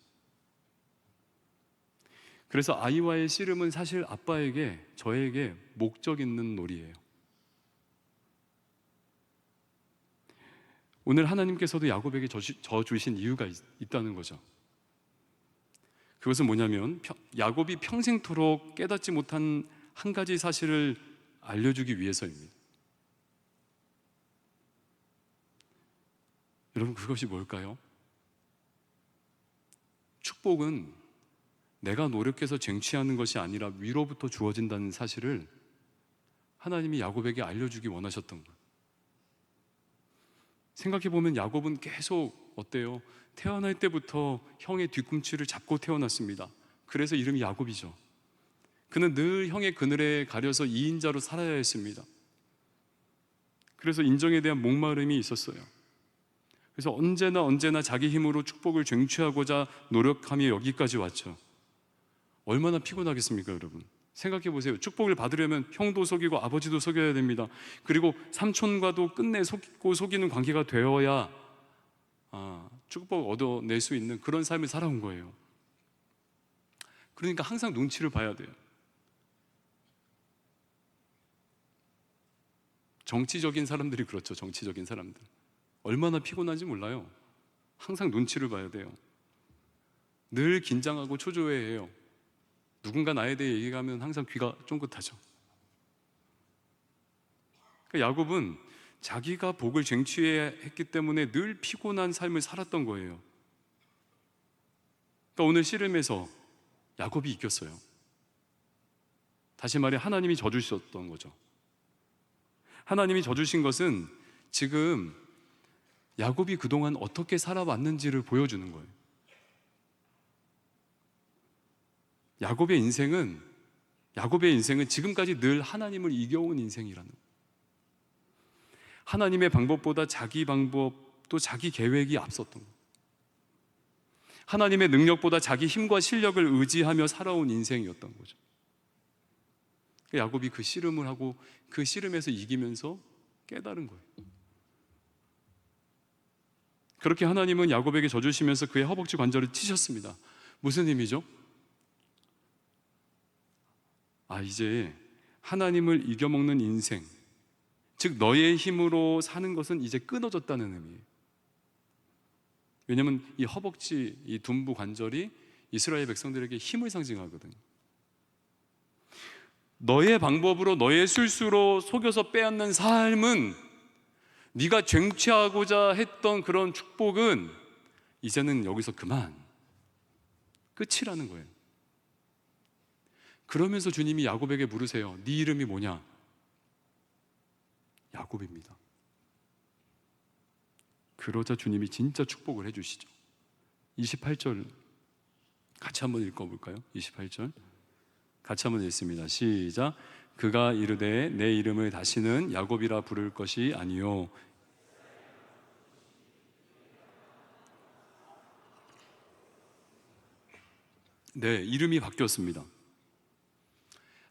Speaker 3: 그래서 아이와의 씨름은 사실 아빠에게, 저에게 목적 있는 놀이예요. 오늘 하나님께서도 야곱에게 져주신 이유가 있다는 거죠. 그것은 뭐냐면 야곱이 평생토록 깨닫지 못한 한 가지 사실을 알려주기 위해서입니다. 여러분, 그것이 뭘까요? 축복은 내가 노력해서 쟁취하는 것이 아니라 위로부터 주어진다는 사실을 하나님이 야곱에게 알려주기 원하셨던 거예요. 생각해보면 야곱은 계속 어때요? 태어날 때부터 형의 뒤꿈치를 잡고 태어났습니다. 그래서 이름이 야곱이죠. 그는 늘 형의 그늘에 가려서 2인자로 살아야 했습니다. 그래서 인정에 대한 목마름이 있었어요. 그래서 언제나 자기 힘으로 축복을 쟁취하고자 노력하며 여기까지 왔죠. 얼마나 피곤하겠습니까, 여러분? 생각해 보세요. 축복을 받으려면 형도 속이고 아버지도 속여야 됩니다. 그리고 삼촌과도 끝내 속이는 관계가 되어야 축복을 얻어낼 수 있는 그런 삶을 살아온 거예요. 그러니까 항상 눈치를 봐야 돼요. 정치적인 사람들이 그렇죠. 정치적인 사람들 얼마나 피곤한지 몰라요. 항상 눈치를 봐야 돼요. 늘 긴장하고 초조해해요. 누군가 나에 대해 얘기하면 항상 귀가 쫑긋하죠. 그러니까 야곱은 자기가 복을 쟁취해야 했기 때문에 늘 피곤한 삶을 살았던 거예요. 그러니까 오늘 씨름에서 야곱이 이겼어요. 다시 말해 하나님이 져주셨던 거죠. 하나님이 져주신 것은 지금 야곱이 그동안 어떻게 살아왔는지를 보여주는 거예요. 야곱의 인생은 지금까지 늘 하나님을 이겨온 인생이라는 거예요. 하나님의 방법보다 자기 방법 또 자기 계획이 앞섰던 거예요. 하나님의 능력보다 자기 힘과 실력을 의지하며 살아온 인생이었던 거죠. 야곱이 그 씨름을 하고 그 씨름에서 이기면서 깨달은 거예요. 그렇게 하나님은 야곱에게 져주시면서 그의 허벅지 관절을 치셨습니다. 무슨 의미죠? 이제 하나님을 이겨먹는 인생, 즉 너의 힘으로 사는 것은 이제 끊어졌다는 의미예요. 왜냐하면 이 허벅지, 이 둔부 관절이 이스라엘 백성들에게 힘을 상징하거든요. 너의 방법으로, 너의 술수로 속여서 빼앗는 삶은, 네가 쟁취하고자 했던 그런 축복은 이제는 여기서 그만, 끝이라는 거예요. 그러면서 주님이 야곱에게 물으세요. 네 이름이 뭐냐? 야곱입니다. 그러자 주님이 진짜 축복을 해주시죠. 28절 같이 한번 읽어볼까요? 28절 같이 한번 읽습니다. 시작. 그가 이르되 내 이름을 다시는 야곱이라 부를 것이 아니요 네, 이름이 바뀌었습니다.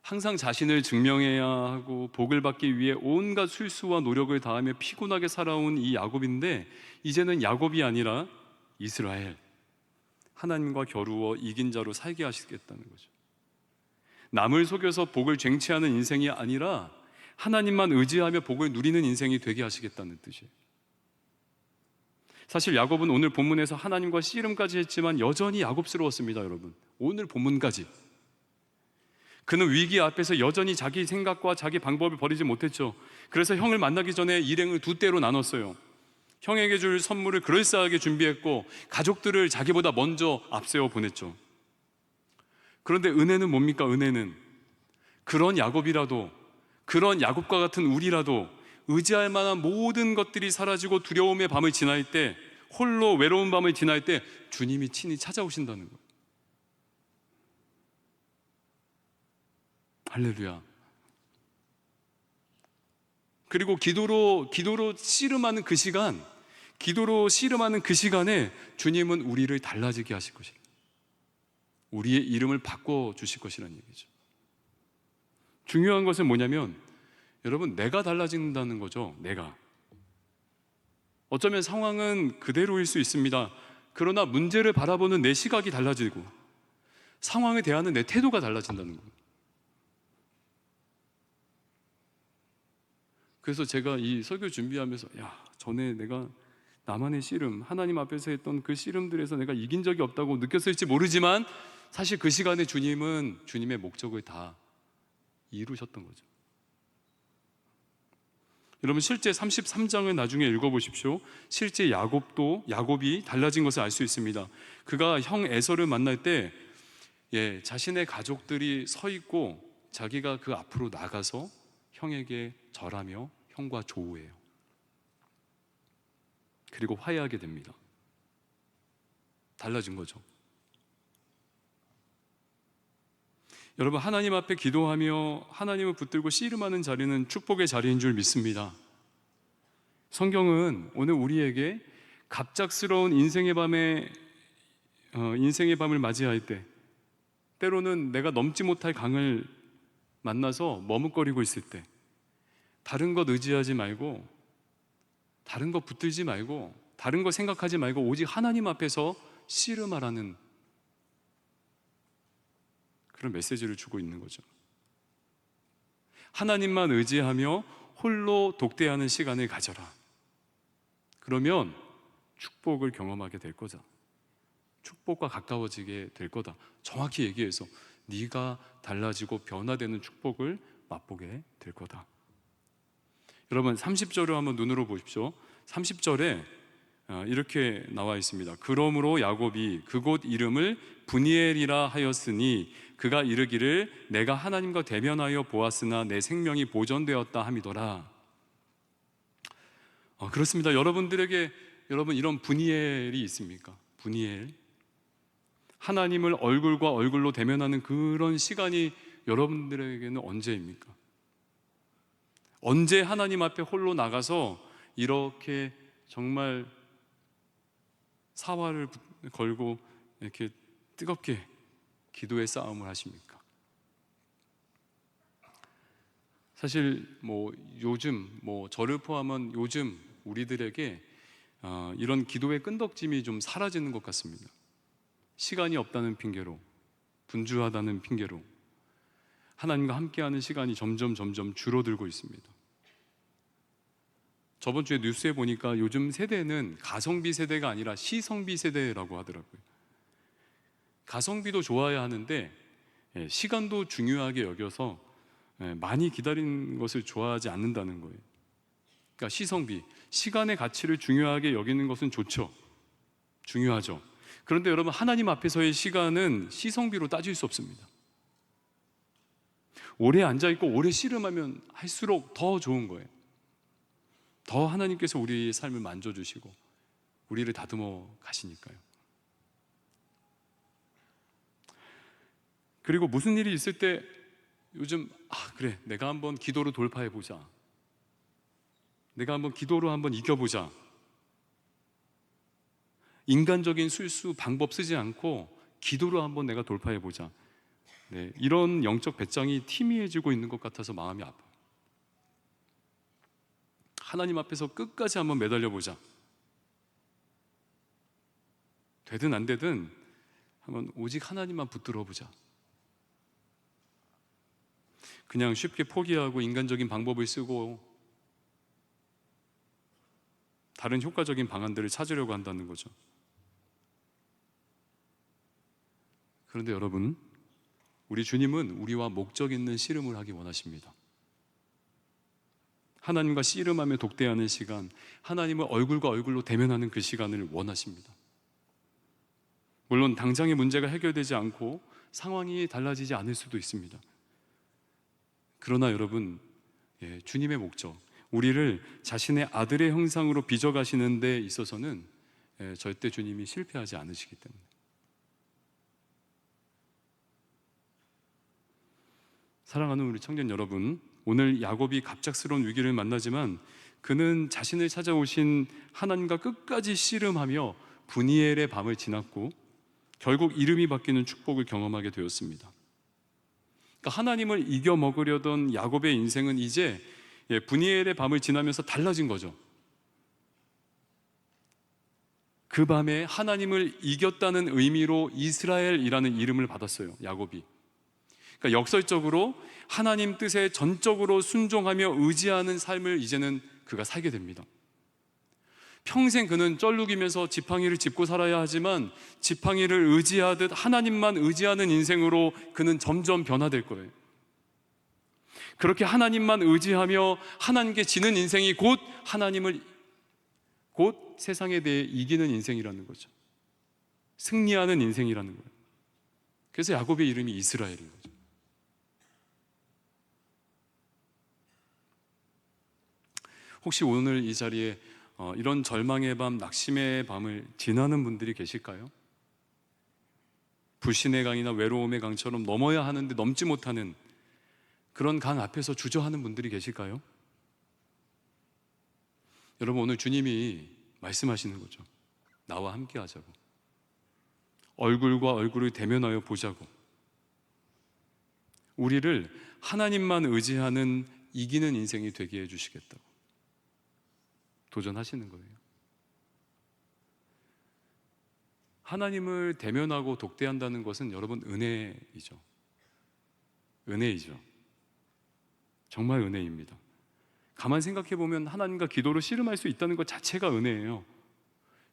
Speaker 3: 항상 자신을 증명해야 하고 복을 받기 위해 온갖 술수와 노력을 다하며 피곤하게 살아온 이 야곱인데, 이제는 야곱이 아니라 이스라엘, 하나님과 겨루어 이긴 자로 살게 하시겠다는 거죠. 남을 속여서 복을 쟁취하는 인생이 아니라 하나님만 의지하며 복을 누리는 인생이 되게 하시겠다는 뜻이에요. 사실 야곱은 오늘 본문에서 하나님과 씨름까지 했지만 여전히 야곱스러웠습니다. 여러분, 오늘 본문까지 그는 위기 앞에서 여전히 자기 생각과 자기 방법을 버리지 못했죠. 그래서 형을 만나기 전에 일행을 두 때로 나눴어요. 형에게 줄 선물을 그럴싸하게 준비했고 가족들을 자기보다 먼저 앞세워 보냈죠. 그런데 은혜는 뭡니까? 은혜는 그런 야곱이라도, 그런 야곱과 같은 우리라도 의지할 만한 모든 것들이 사라지고 두려움의 밤을 지날 때, 홀로 외로운 밤을 지날 때 주님이 친히 찾아오신다는 거예요. 할렐루야. 그리고 기도로 씨름하는 그 시간, 기도로 씨름하는 그 시간에 주님은 우리를 달라지게 하실 것이에요. 우리의 이름을 바꿔주실 것이라는 얘기죠. 중요한 것은 뭐냐면, 여러분, 내가 달라진다는 거죠. 내가. 어쩌면 상황은 그대로일 수 있습니다. 그러나 문제를 바라보는 내 시각이 달라지고 상황에 대하는 내 태도가 달라진다는 거예요. 그래서 제가 이 설교 준비하면서 전에 내가 나만의 씨름, 하나님 앞에서 했던 그 씨름들에서 내가 이긴 적이 없다고 느꼈을지 모르지만 사실 그 시간에 주님은 주님의 목적을 다 이루셨던 거죠. 여러분, 실제 33장을 나중에 읽어보십시오. 실제 야곱이 달라진 것을 알 수 있습니다. 그가 형 에서를 만날 때 자신의 가족들이 서 있고 자기가 그 앞으로 나가서 형에게 절하며 형과 조우해요. 그리고 화해하게 됩니다. 달라진 거죠. 여러분, 하나님 앞에 기도하며 하나님을 붙들고 씨름하는 자리는 축복의 자리인 줄 믿습니다. 성경은 오늘 우리에게 갑작스러운 인생의 밤을 맞이할 때, 때로는 내가 넘지 못할 강을 만나서 머뭇거리고 있을 때, 다른 것 의지하지 말고, 다른 것 붙들지 말고, 다른 것 생각하지 말고 오직 하나님 앞에서 씨름하라는 그런 메시지를 주고 있는 거죠. 하나님만 의지하며 홀로 독대하는 시간을 가져라. 그러면 축복을 경험하게 될 거다. 축복과 가까워지게 될 거다. 정확히 얘기해서 네가 달라지고 변화되는 축복을 맛보게 될 거다. 여러분, 30절을 한번 눈으로 보십시오. 30절에 이렇게 나와 있습니다. 그러므로 야곱이 그곳 이름을 브니엘이라 하였으니 그가 이르기를 내가 하나님과 대면하여 보았으나 내 생명이 보존되었다 함이더라. 그렇습니다. 여러분 이런 브니엘이 있습니까? 브니엘, 하나님을 얼굴과 얼굴로 대면하는 그런 시간이 여러분들에게는 언제입니까? 언제 하나님 앞에 홀로 나가서 이렇게 정말 사활을 걸고 이렇게 뜨겁게 기도의 싸움을 하십니까? 사실 요즘 저를 포함한 요즘 우리들에게 이런 기도의 끈덕짐이 좀 사라지는 것 같습니다. 시간이 없다는 핑계로, 분주하다는 핑계로, 하나님과 함께하는 시간이 점점 줄어들고 있습니다. 저번 주에 뉴스에 보니까 요즘 세대는 가성비 세대가 아니라 시성비 세대라고 하더라고요. 가성비도 좋아야 하는데 시간도 중요하게 여겨서 많이 기다리는 것을 좋아하지 않는다는 거예요. 그러니까 시성비, 시간의 가치를 중요하게 여기는 것은 좋죠. 중요하죠. 그런데 여러분, 하나님 앞에서의 시간은 시성비로 따질 수 없습니다. 오래 앉아있고 오래 씨름하면 할수록 더 좋은 거예요. 더 하나님께서 우리의 삶을 만져주시고 우리를 다듬어 가시니까요. 그리고 무슨 일이 있을 때 요즘 그래, 내가 한번 기도로 돌파해 보자, 내가 한번 기도로 한번 이겨보자, 인간적인 술수 방법 쓰지 않고 기도로 한번 내가 돌파해 보자, 이런 영적 배짱이 희미해지고 있는 것 같아서 마음이 아파요. 하나님 앞에서 끝까지 한번 매달려 보자, 되든 안 되든 한번 오직 하나님만 붙들어 보자. 그냥 쉽게 포기하고 인간적인 방법을 쓰고 다른 효과적인 방안들을 찾으려고 한다는 거죠. 그런데 여러분, 우리 주님은 우리와 목적 있는 씨름을 하기 원하십니다. 하나님과 씨름하며 독대하는 시간, 하나님을 얼굴과 얼굴로 대면하는 그 시간을 원하십니다. 물론 당장의 문제가 해결되지 않고 상황이 달라지지 않을 수도 있습니다. 그러나 여러분, 주님의 목적, 우리를 자신의 아들의 형상으로 빚어가시는 데 있어서는 절대 주님이 실패하지 않으시기 때문에. 사랑하는 우리 청년 여러분, 오늘 야곱이 갑작스러운 위기를 만나지만 그는 자신을 찾아오신 하나님과 끝까지 씨름하며 브니엘의 밤을 지났고 결국 이름이 바뀌는 축복을 경험하게 되었습니다. 그러니까 하나님을 이겨 먹으려던 야곱의 인생은 이제 브니엘의 밤을 지나면서 달라진 거죠. 그 밤에 하나님을 이겼다는 의미로 이스라엘이라는 이름을 받았어요, 야곱이. 그러니까 역설적으로 하나님 뜻에 전적으로 순종하며 의지하는 삶을 이제는 그가 살게 됩니다. 평생 그는 쩔룩이면서 지팡이를 짚고 살아야 하지만 지팡이를 의지하듯 하나님만 의지하는 인생으로 그는 점점 변화될 거예요. 그렇게 하나님만 의지하며 하나님께 지는 인생이 곧 세상에 대해 이기는 인생이라는 거죠. 승리하는 인생이라는 거예요. 그래서 야곱의 이름이 이스라엘인 거죠. 혹시 오늘 이 자리에 이런 절망의 밤, 낙심의 밤을 지나는 분들이 계실까요? 불신의 강이나 외로움의 강처럼 넘어야 하는데 넘지 못하는 그런 강 앞에서 주저하는 분들이 계실까요? 여러분, 오늘 주님이 말씀하시는 거죠. 나와 함께 하자고. 얼굴과 얼굴을 대면하여 보자고. 우리를 하나님만 의지하는 이기는 인생이 되게 해주시겠다고 도전하시는 거예요. 하나님을 대면하고 독대한다는 것은 여러분 은혜이죠. 은혜이죠. 정말 은혜입니다. 가만 생각해 보면 하나님과 기도로 씨름할 수 있다는 것 자체가 은혜예요.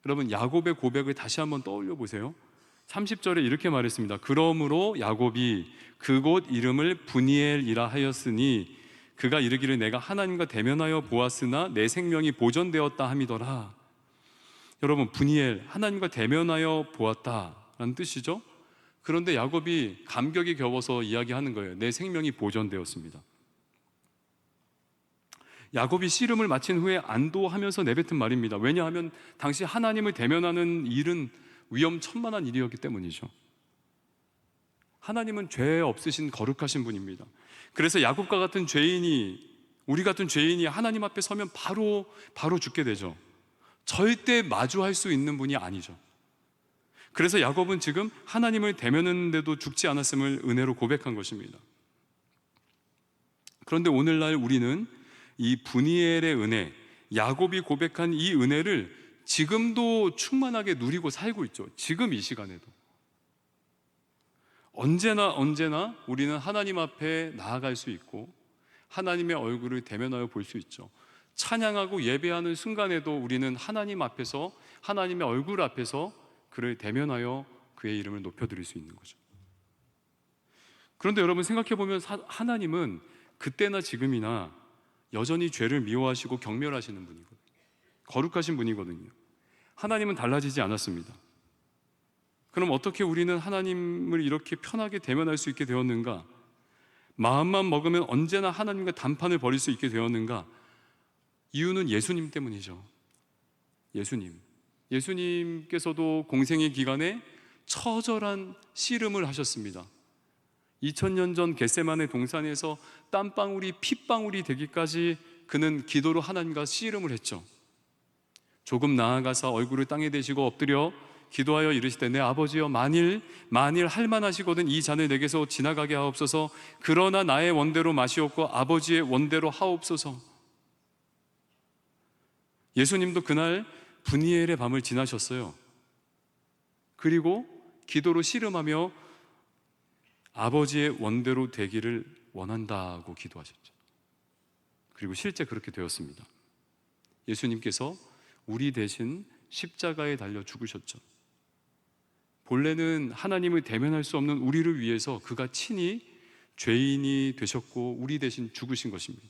Speaker 3: 여러분, 야곱의 고백을 다시 한번 떠올려 보세요. 30절에 이렇게 말했습니다. 그러므로 야곱이 그곳 이름을 브니엘이라 하였으니 그가 이르기를 내가 하나님과 대면하여 보았으나 내 생명이 보존되었다 함이더라. 여러분, 브니엘, 하나님과 대면하여 보았다라는 뜻이죠. 그런데 야곱이 감격이 겨워서 이야기하는 거예요. 내 생명이 보존되었습니다. 야곱이 씨름을 마친 후에 안도하면서 내뱉은 말입니다. 왜냐하면 당시 하나님을 대면하는 일은 위험천만한 일이었기 때문이죠. 하나님은 죄 없으신 거룩하신 분입니다. 그래서 야곱과 같은 죄인이, 우리 같은 죄인이 하나님 앞에 서면 바로 죽게 되죠. 절대 마주할 수 있는 분이 아니죠. 그래서 야곱은 지금 하나님을 대면했는데도 죽지 않았음을 은혜로 고백한 것입니다. 그런데 오늘날 우리는 이 브니엘의 은혜, 야곱이 고백한 이 은혜를 지금도 충만하게 누리고 살고 있죠. 지금 이 시간에도. 언제나 우리는 하나님 앞에 나아갈 수 있고 하나님의 얼굴을 대면하여 볼 수 있죠. 찬양하고 예배하는 순간에도 우리는 하나님 앞에서, 하나님의 얼굴 앞에서 그를 대면하여 그의 이름을 높여드릴 수 있는 거죠. 그런데 여러분 생각해 보면 하나님은 그때나 지금이나 여전히 죄를 미워하시고 경멸하시는 분이거든요. 거룩하신 분이거든요. 하나님은 달라지지 않았습니다. 그럼 어떻게 우리는 하나님을 이렇게 편하게 대면할 수 있게 되었는가? 마음만 먹으면 언제나 하나님과 단판을 벌일 수 있게 되었는가? 이유는 예수님 때문이죠. 예수님께서도 공생의 기간에 처절한 씨름을 하셨습니다. 2000년 전 겟세마네 동산에서 땀방울이 핏방울이 되기까지 그는 기도로 하나님과 씨름을 했죠. 조금 나아가서 얼굴을 땅에 대시고 엎드려 기도하여 이르시되 내 아버지여 만일 할만하시거든 이 잔을 내게서 지나가게 하옵소서. 그러나 나의 원대로 마시옵고 아버지의 원대로 하옵소서. 예수님도 그날 분이엘의 밤을 지나셨어요. 그리고 기도로 씨름하며 아버지의 원대로 되기를 원한다고 기도하셨죠. 그리고 실제 그렇게 되었습니다. 예수님께서 우리 대신 십자가에 달려 죽으셨죠. 본래는 하나님을 대면할 수 없는 우리를 위해서 그가 친히 죄인이 되셨고 우리 대신 죽으신 것입니다.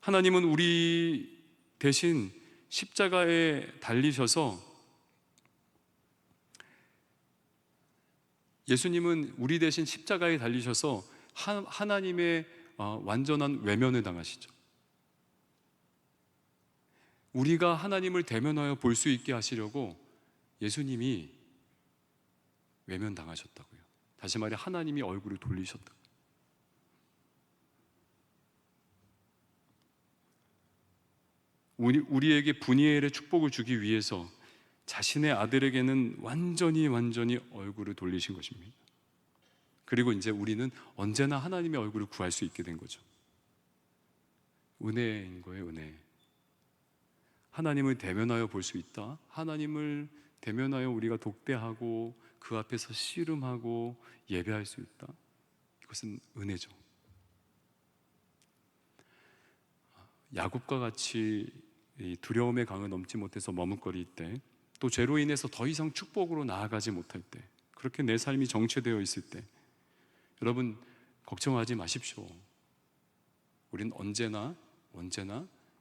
Speaker 3: 하나님은 우리 대신 십자가에 달리셔서, 예수님은 우리 대신 십자가에 달리셔서 하나님의 완전한 외면을 당하시죠. 우리가 하나님을 대면하여 볼 수 있게 하시려고 예수님이 외면당하셨다고요. 다시 말해 하나님이 얼굴을 돌리셨다. 우리에게 분이엘의 축복을 주기 위해서 자신의 아들에게는 완전히 얼굴을 돌리신 것입니다. 그리고 이제 우리는 언제나 하나님의 얼굴을 구할 수 있게 된 거죠. 은혜인 거예요, 은혜. 하나님을 대면하여 볼 수 있다. 하나님을 대면하여 우리가 독대하고 그 앞에서 씨름하고 예배할 수 있다. 이것은 은혜죠. 야곱과 같이 이 두려움의 강을 넘지 못해서 머뭇거릴 때, 또 죄로 인해서 더 이상 축복으로 나아가지 못할 때, 그렇게 내 삶이 정체되어 있을 때 여러분 걱정하지 마십시오. 우린 언제나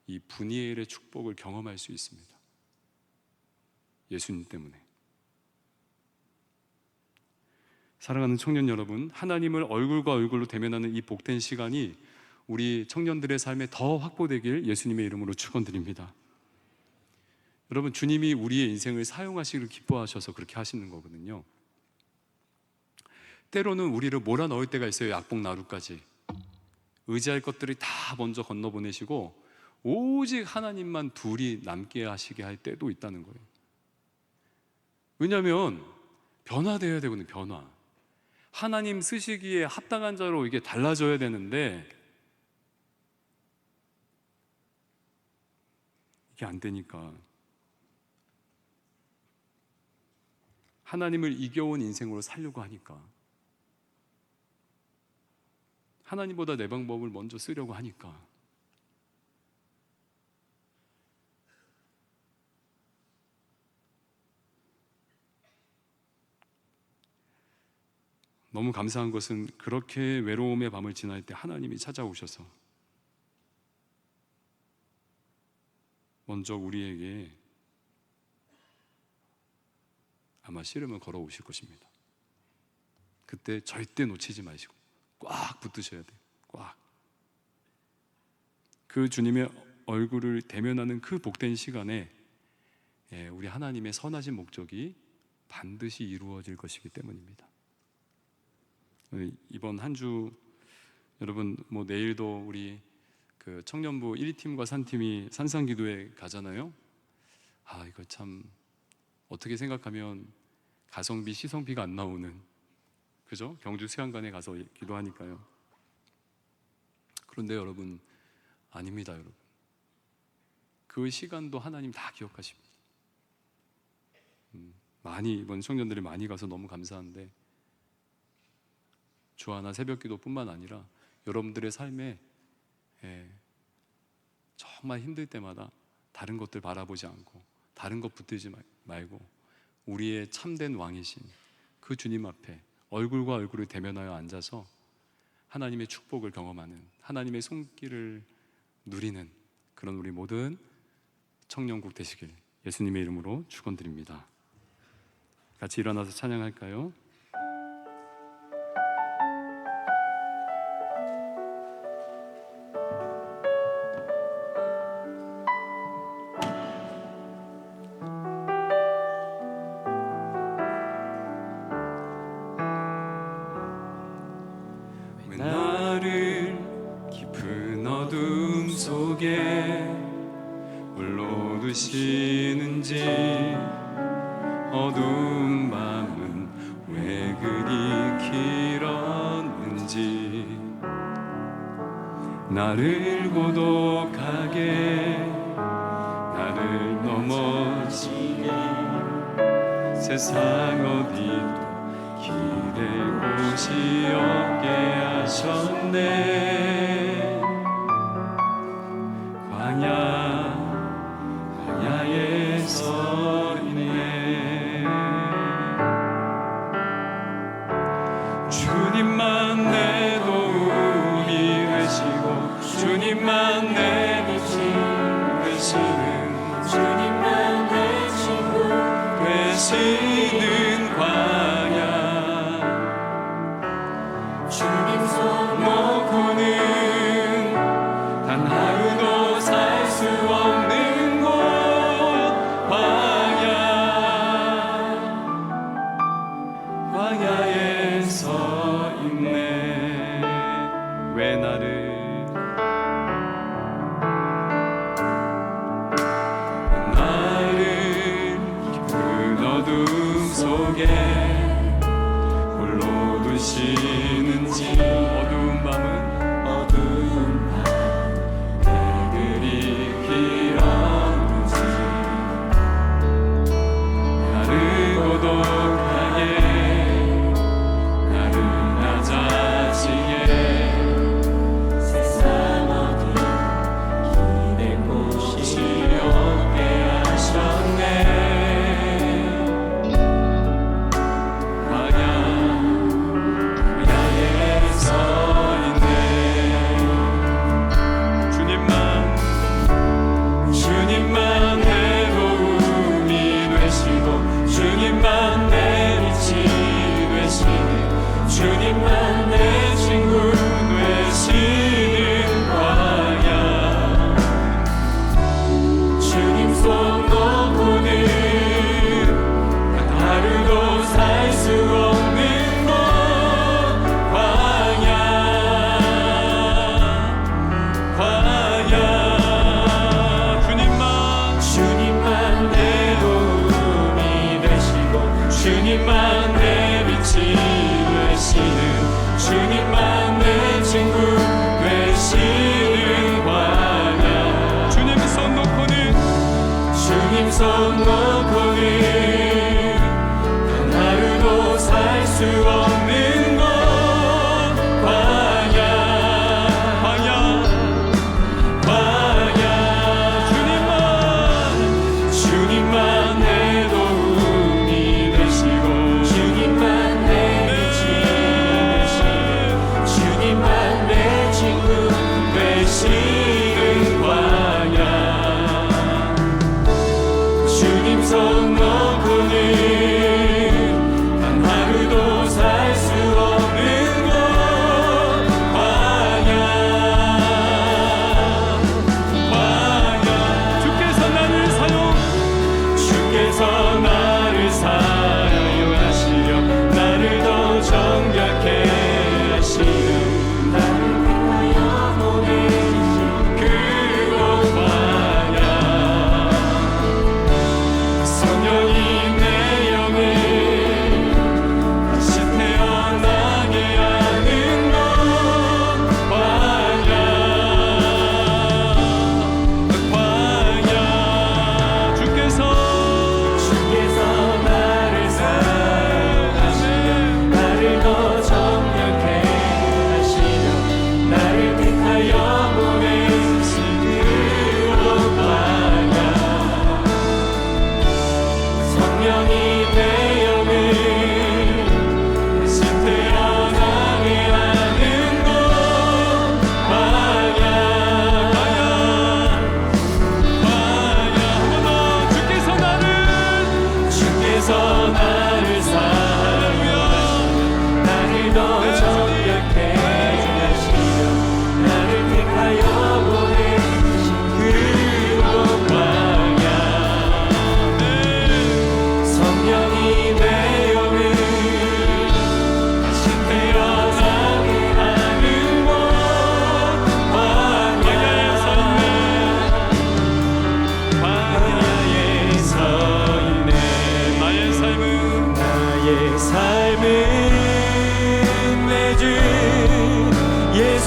Speaker 3: 이 분이엘의 축복을 경험할 수 있습니다. 예수님 때문에. 사랑하는 청년 여러분, 하나님을 얼굴과 얼굴로 대면하는 이 복된 시간이 우리 청년들의 삶에 더 확보되길 예수님의 이름으로 축원드립니다. 여러분, 주님이 우리의 인생을 사용하시기를 기뻐하셔서 그렇게 하시는 거거든요. 때로는 우리를 몰아넣을 때가 있어요. 약복 나루까지 의지할 것들이 다 먼저 건너보내시고 오직 하나님만 둘이 남게 하시게 할 때도 있다는 거예요. 왜냐하면 변화되어야 되거든요. 변화. 하나님 쓰시기에 합당한 자로 이게 달라져야 되는데 이게 안 되니까 하나님을 이겨온 인생으로 살려고 하니까, 하나님보다 내 방법을 먼저 쓰려고 하니까 너무 감사한 것은 그렇게 외로움의 밤을 지날 때 하나님이 찾아오셔서 먼저 우리에게 아마 씨름을 걸어오실 것입니다. 그때 절대 놓치지 마시고 꽉 붙드셔야 돼요. 꽉. 그 주님의 얼굴을 대면하는 그 복된 시간에 우리 하나님의 선하신 목적이 반드시 이루어질 것이기 때문입니다. 이번 한 주 여러분 내일도 우리 그 청년부 1팀과 3팀이 산상기도에 가잖아요. 이거 참 어떻게 생각하면 가성비 시성비가 안 나오는, 그죠? 경주 수양관에 가서 기도하니까요. 그런데 여러분 아닙니다. 여러분 그 시간도 하나님 다 기억하십니다. 많이 이번 청년들이 많이 가서 너무 감사한데 주하나 새벽기도뿐만 아니라 여러분들의 삶에 정말 힘들 때마다 다른 것들 바라보지 않고 다른 것 붙들지 말고 우리의 참된 왕이신 그 주님 앞에 얼굴과 얼굴을 대면하여 앉아서 하나님의 축복을 경험하는, 하나님의 손길을 누리는 그런 우리 모든 청년국 되시길 예수님의 이름으로 축원드립니다. 같이 일어나서 찬양할까요? 왜 나를 깊은 어둠 속에 홀로 두시는지, 어두운 밤은 왜 그리 길었는지, 나를 고독하게, 나를 넘어지게 세상 어디도 기댈 곳이 없게 하셨네. 광야에 서 있네. 주님만 내 도움이 되시고 주님만 내 빛이 되시는,
Speaker 4: 주님만 내 친구
Speaker 3: 되시는 광야,
Speaker 4: 주님 손
Speaker 3: 놓고는 단 하루도 살 수 없는 곳, 광야에 서 있네. 왜 나를 깊은 어둠 속에 홀로 두시는지, 어두운 밤은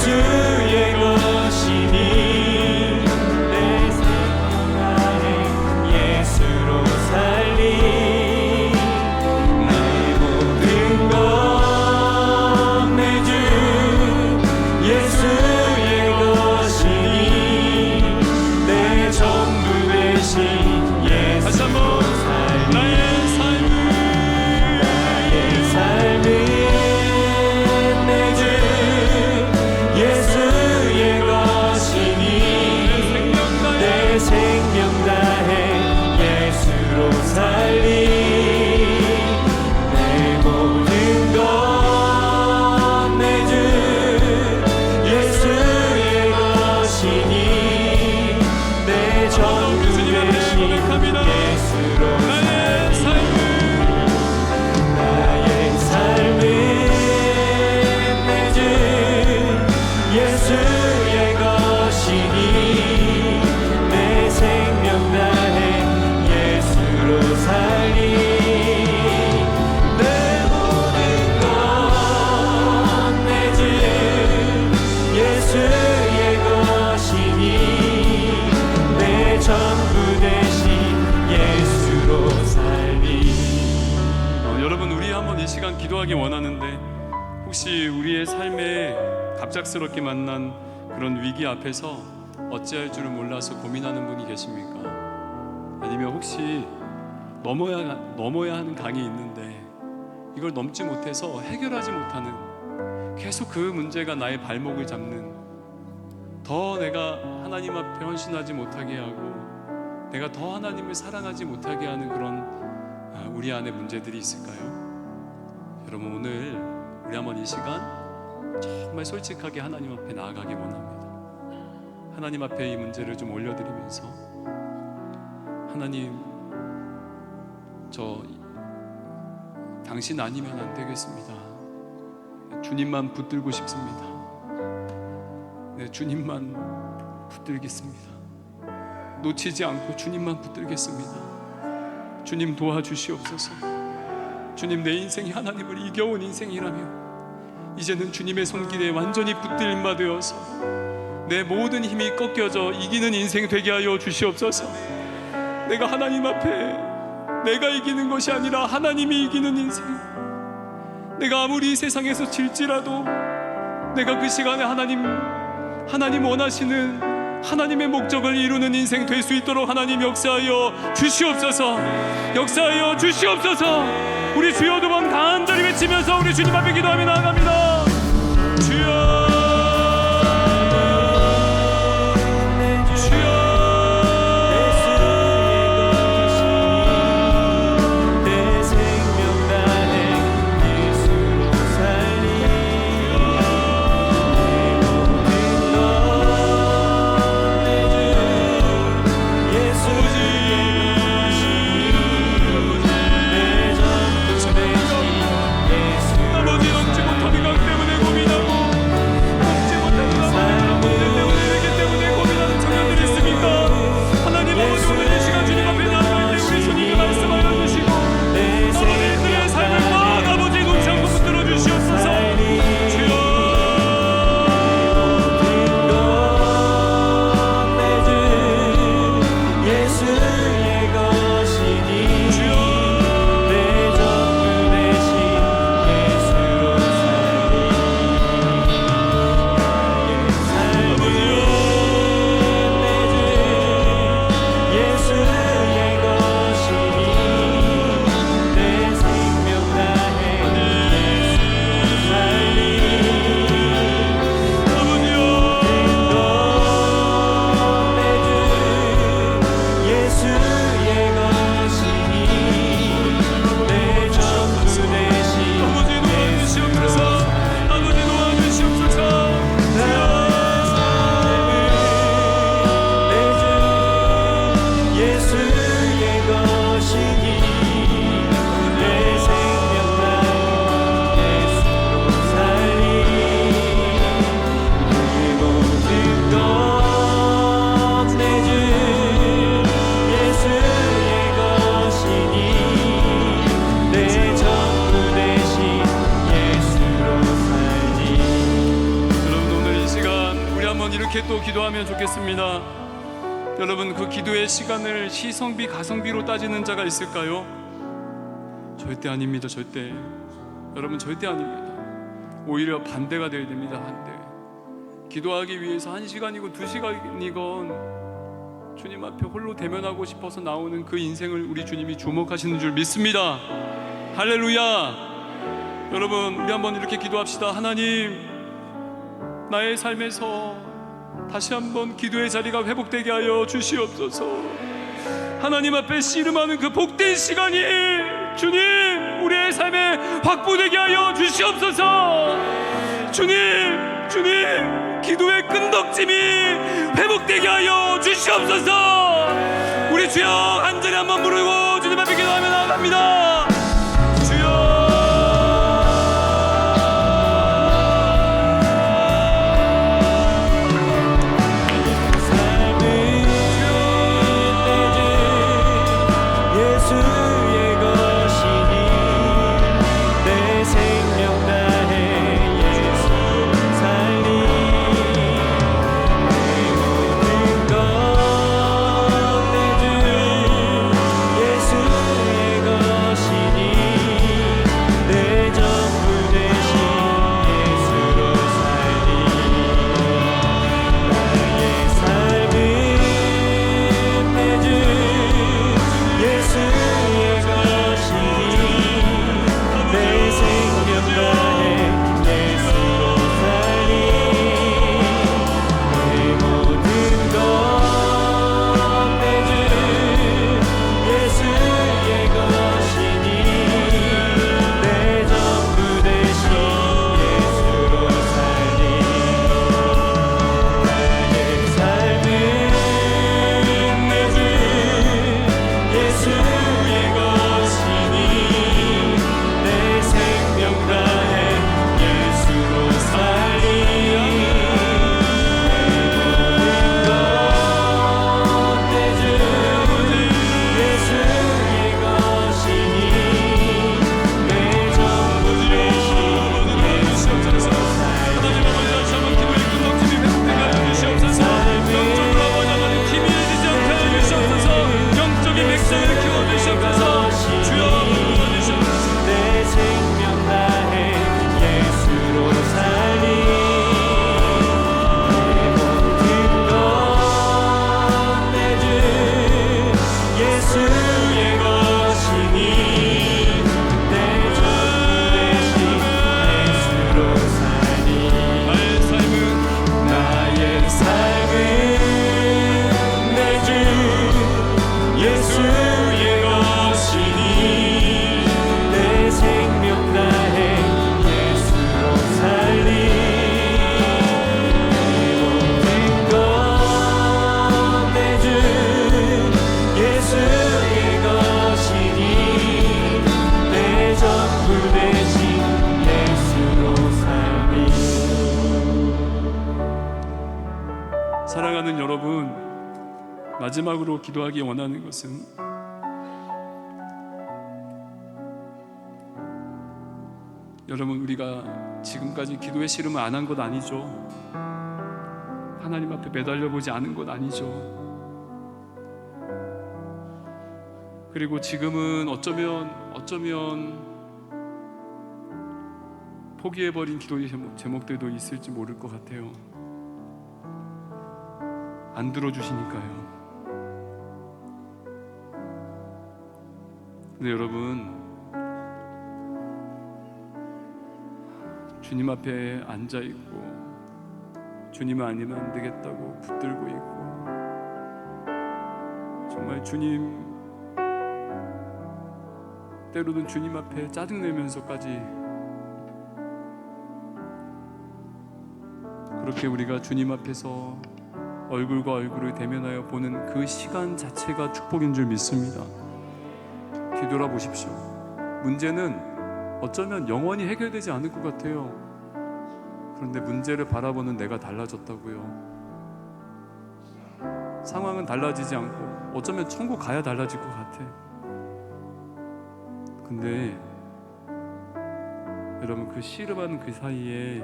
Speaker 1: 예수의 것이니 내 생명 다해 예수로 살리 내 모든 것 내 주 예수의 것이니 내 전부 되신
Speaker 2: 다시 한번 나의
Speaker 1: 삶은 내 주 예수의 것이니 내 생명 다해 예수로 살리 내 모든 것 내 주 예수의 것이니 내 전부 되신 예수로 나의 삶은 내 주 예수의 것이니 내 생명 다해 예수로 살리 내 모든 것 내 주 예수의 것이니 내 전부 되신 예수로 살리.
Speaker 3: 여러분, 우리 한번 이 시간 기도하기 원하는데, 혹시 우리의 삶에 갑작스럽게 만난 그런 위기 앞에서 어찌할 줄을 몰라서 고민하는 분이 계십니까? 아니면 혹시 넘어야 하는 강이 있는데 이걸 넘지 못해서 해결하지 못하는, 계속 그 문제가 나의 발목을 잡는, 더 내가 하나님 앞에 헌신하지 못하게 하고 내가 더 하나님을 사랑하지 못하게 하는 그런 우리 안에 문제들이 있을까요? 여러분, 오늘 우리 한번 이 시간 정말 솔직하게 하나님 앞에 나아가기 원합니다. 하나님 앞에 이 문제를 좀 올려드리면서, 하나님, 저 당신 아니면 안 되겠습니다. 주님만 붙들고 싶습니다. 네, 주님만 붙들겠습니다. 놓치지 않고 주님만 붙들겠습니다. 주님 도와주시옵소서. 주님, 내 인생이 하나님을 이겨온 인생이라며 이제는 주님의 손길에 완전히 붙들림 바 되어서 내 모든 힘이 꺾여져 이기는 인생 되게 하여 주시옵소서. 내가 하나님 앞에 내가 이기는 것이 아니라 하나님이 이기는 인생, 내가 아무리 이 세상에서 질지라도 내가 그 시간에 하나님 원하시는 하나님의 목적을 이루는 인생 될 수 있도록 하나님 역사하여 주시옵소서. 역사하여 주시옵소서. 우리 주여 두 번 간절히 외치면서 우리 주님 앞에 기도하며 나아갑니다. 주여, 넘지 못하는 강 때문에 이렇게 또 기도하면 좋겠습니다. 여러분, 그 기도의 시간을 시성비 가성비로 따지는 자가 있을까요? 절대 아닙니다. 절대. 여러분, 절대 아닙니다. 오히려 반대가 되어야 됩니다. 반대. 기도하기 위해서 1시간이고 2시간이건 주님 앞에 홀로 대면하고 싶어서 나오는 그 인생을 우리 주님이 주목하시는 줄 믿습니다. 할렐루야. 여러분, 우리 한번 이렇게 기도합시다. 하나님, 나의 삶에서 다시 한번 기도의 자리가 회복되게 하여 주시옵소서. 하나님 앞에 씨름하는 그 복된 시간이 주님 우리의 삶에 확보되게 하여 주시옵소서. 주님 기도의 끈덕짐이 회복되게 하여 주시옵소서. 우리 주여 한 자리 한번 부르고 주님 앞에 기도하며 나아갑니다. 주여. 사랑하는 여러분, 마지막으로 기도하기 원하는 것은 여러분, 우리가 지금까지 기도의 씨름을 안 한 것 아니죠. 하나님 앞에 매달려 보지 않은 것 아니죠. 그리고 지금은 어쩌면 포기해버린 기도의 제목들도 있을지 모를 것 같아요. 안 들어주시니까요. 근데 여러분, 주님 앞에 앉아있고 주님 아니면 안 되겠다고 붙들고 있고 정말 주님, 때로는 주님 앞에 짜증내면서까지 그렇게 우리가 주님 앞에서 얼굴과 얼굴을 대면하여 보는 그 시간 자체가 축복인 줄 믿습니다. 뒤돌아보십시오. 문제는 어쩌면 영원히 해결되지 않을 것 같아요. 그런데 문제를 바라보는 내가 달라졌다고요. 상황은 달라지지 않고 어쩌면 천국 가야 달라질 것 같아. 근데 여러분, 그 씨름하는 그 사이에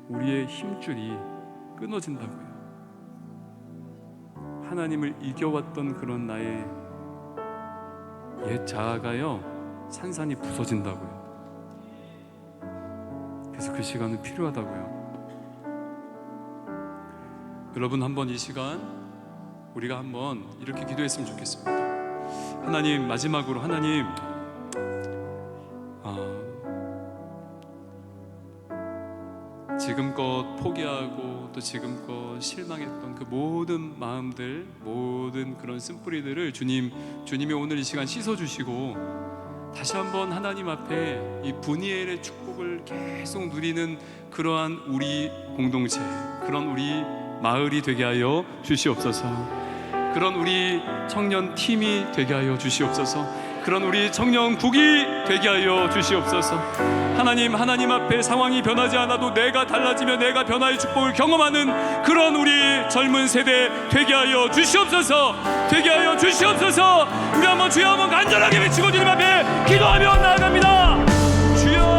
Speaker 3: 우리의 힘줄이 끊어진다고요. 하나님을 이겨왔던 그런 나의 옛 자아가요, 산산이 부서진다고요. 그래서 그 시간은 필요하다고요. 여러분, 한번 이 시간 우리가 한번 이렇게 기도했으면 좋겠습니다. 하나님, 마지막으로 하나님, 지금껏 포기하고 또 지금껏 실망했던 그 모든 마음들, 모든 그런 쓴뿌리들을 주님이 오늘 이 시간 씻어주시고 다시 한번 하나님 앞에 이 분이엘의 축복을 계속 누리는 그러한 우리 공동체, 그런 우리 마을이 되게 하여 주시옵소서. 그런 우리 청년 팀이 되게 하여 주시옵소서. 그런 우리 청년국이 되게 하여 주시옵소서. 하나님 앞에 상황이 변하지 않아도 내가 달라지며 내가 변화의 축복을 경험하는 그런 우리 젊은 세대 되게 하여 주시옵소서. 되게 하여 주시옵소서. 우리 한번 주여 한번 간절하게 외치고 주님 앞에 기도하며 나아갑니다. 주여.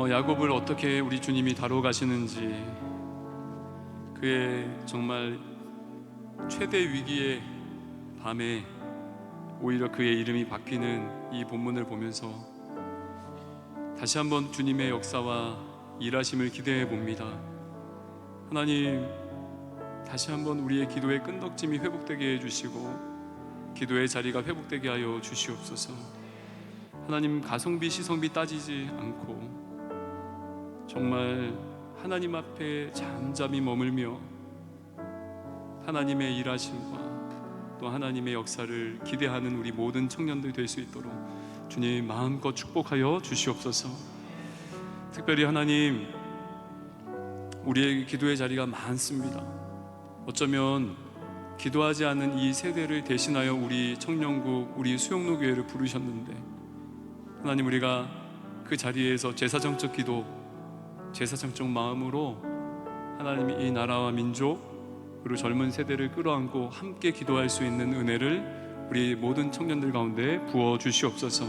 Speaker 3: 야곱을 어떻게 우리 주님이 다뤄가시는지, 그의 정말 최대 위기의 밤에 오히려 그의 이름이 바뀌는 이 본문을 보면서 다시 한번 주님의 역사와 일하심을 기대해 봅니다. 하나님, 다시 한번 우리의 기도의 끈덕짐이 회복되게 해주시고 기도의 자리가 회복되게 하여 주시옵소서. 하나님, 가성비 시성비 따지지 않고 정말 하나님 앞에 잠잠히 머물며 하나님의 일하심과 또 하나님의 역사를 기대하는 우리 모든 청년들 될 수 있도록 주님 마음껏 축복하여 주시옵소서. 특별히 하나님, 우리의 기도의 자리가 많습니다. 어쩌면 기도하지 않는 이 세대를 대신하여 우리 청년국, 우리 수영로교회를 부르셨는데, 하나님, 우리가 그 자리에서 제사장적 기도, 제사장적 마음으로 하나님이 이 나라와 민족 그리고 젊은 세대를 끌어안고 함께 기도할 수 있는 은혜를 우리 모든 청년들 가운데 부어 주시옵소서.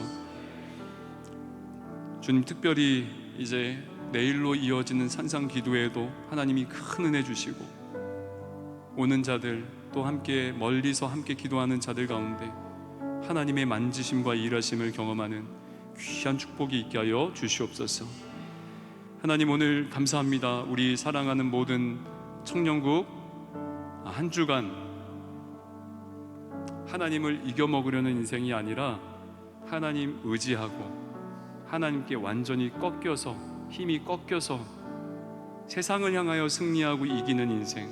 Speaker 3: 주님, 특별히 이제 내일로 이어지는 산상 기도에도 하나님이 큰 은혜 주시고 오는 자들 또 함께 멀리서 함께 기도하는 자들 가운데 하나님의 만지심과 일하심을 경험하는 귀한 축복이 있게 하여 주시옵소서. 하나님, 오늘 감사합니다. 우리 사랑하는 모든 청년국 한 주간 하나님을 이겨먹으려는 인생이 아니라 하나님 의지하고 하나님께 완전히 꺾여서, 힘이 꺾여서 세상을 향하여 승리하고 이기는 인생,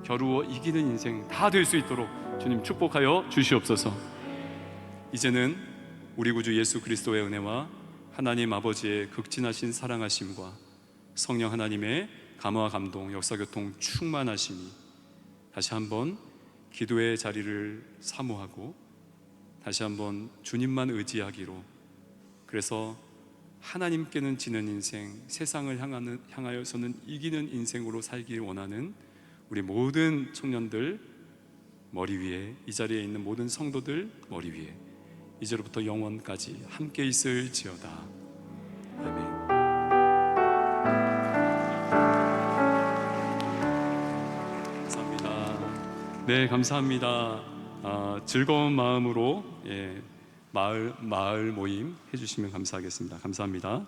Speaker 3: 겨루어 이기는 인생 다 될 수 있도록 주님 축복하여 주시옵소서. 이제는 우리 구주 예수 그리스도의 은혜와 하나님 아버지의 극진하신 사랑하심과 성령 하나님의 감화 감동 역사교통 충만하심이 다시 한번 기도의 자리를 사모하고 다시 한번 주님만 의지하기로, 그래서 하나님께는 지는 인생, 세상을 향하여서는 이기는 인생으로 살길 원하는 우리 모든 청년들 머리 위에, 이 자리에 있는 모든 성도들 머리 위에 이제로부터 영원까지 함께 있을지어다. 아멘. 감사합니다. 네, 감사합니다. 즐거운 마음으로 마을 모임 해주시면 감사하겠습니다. 감사합니다.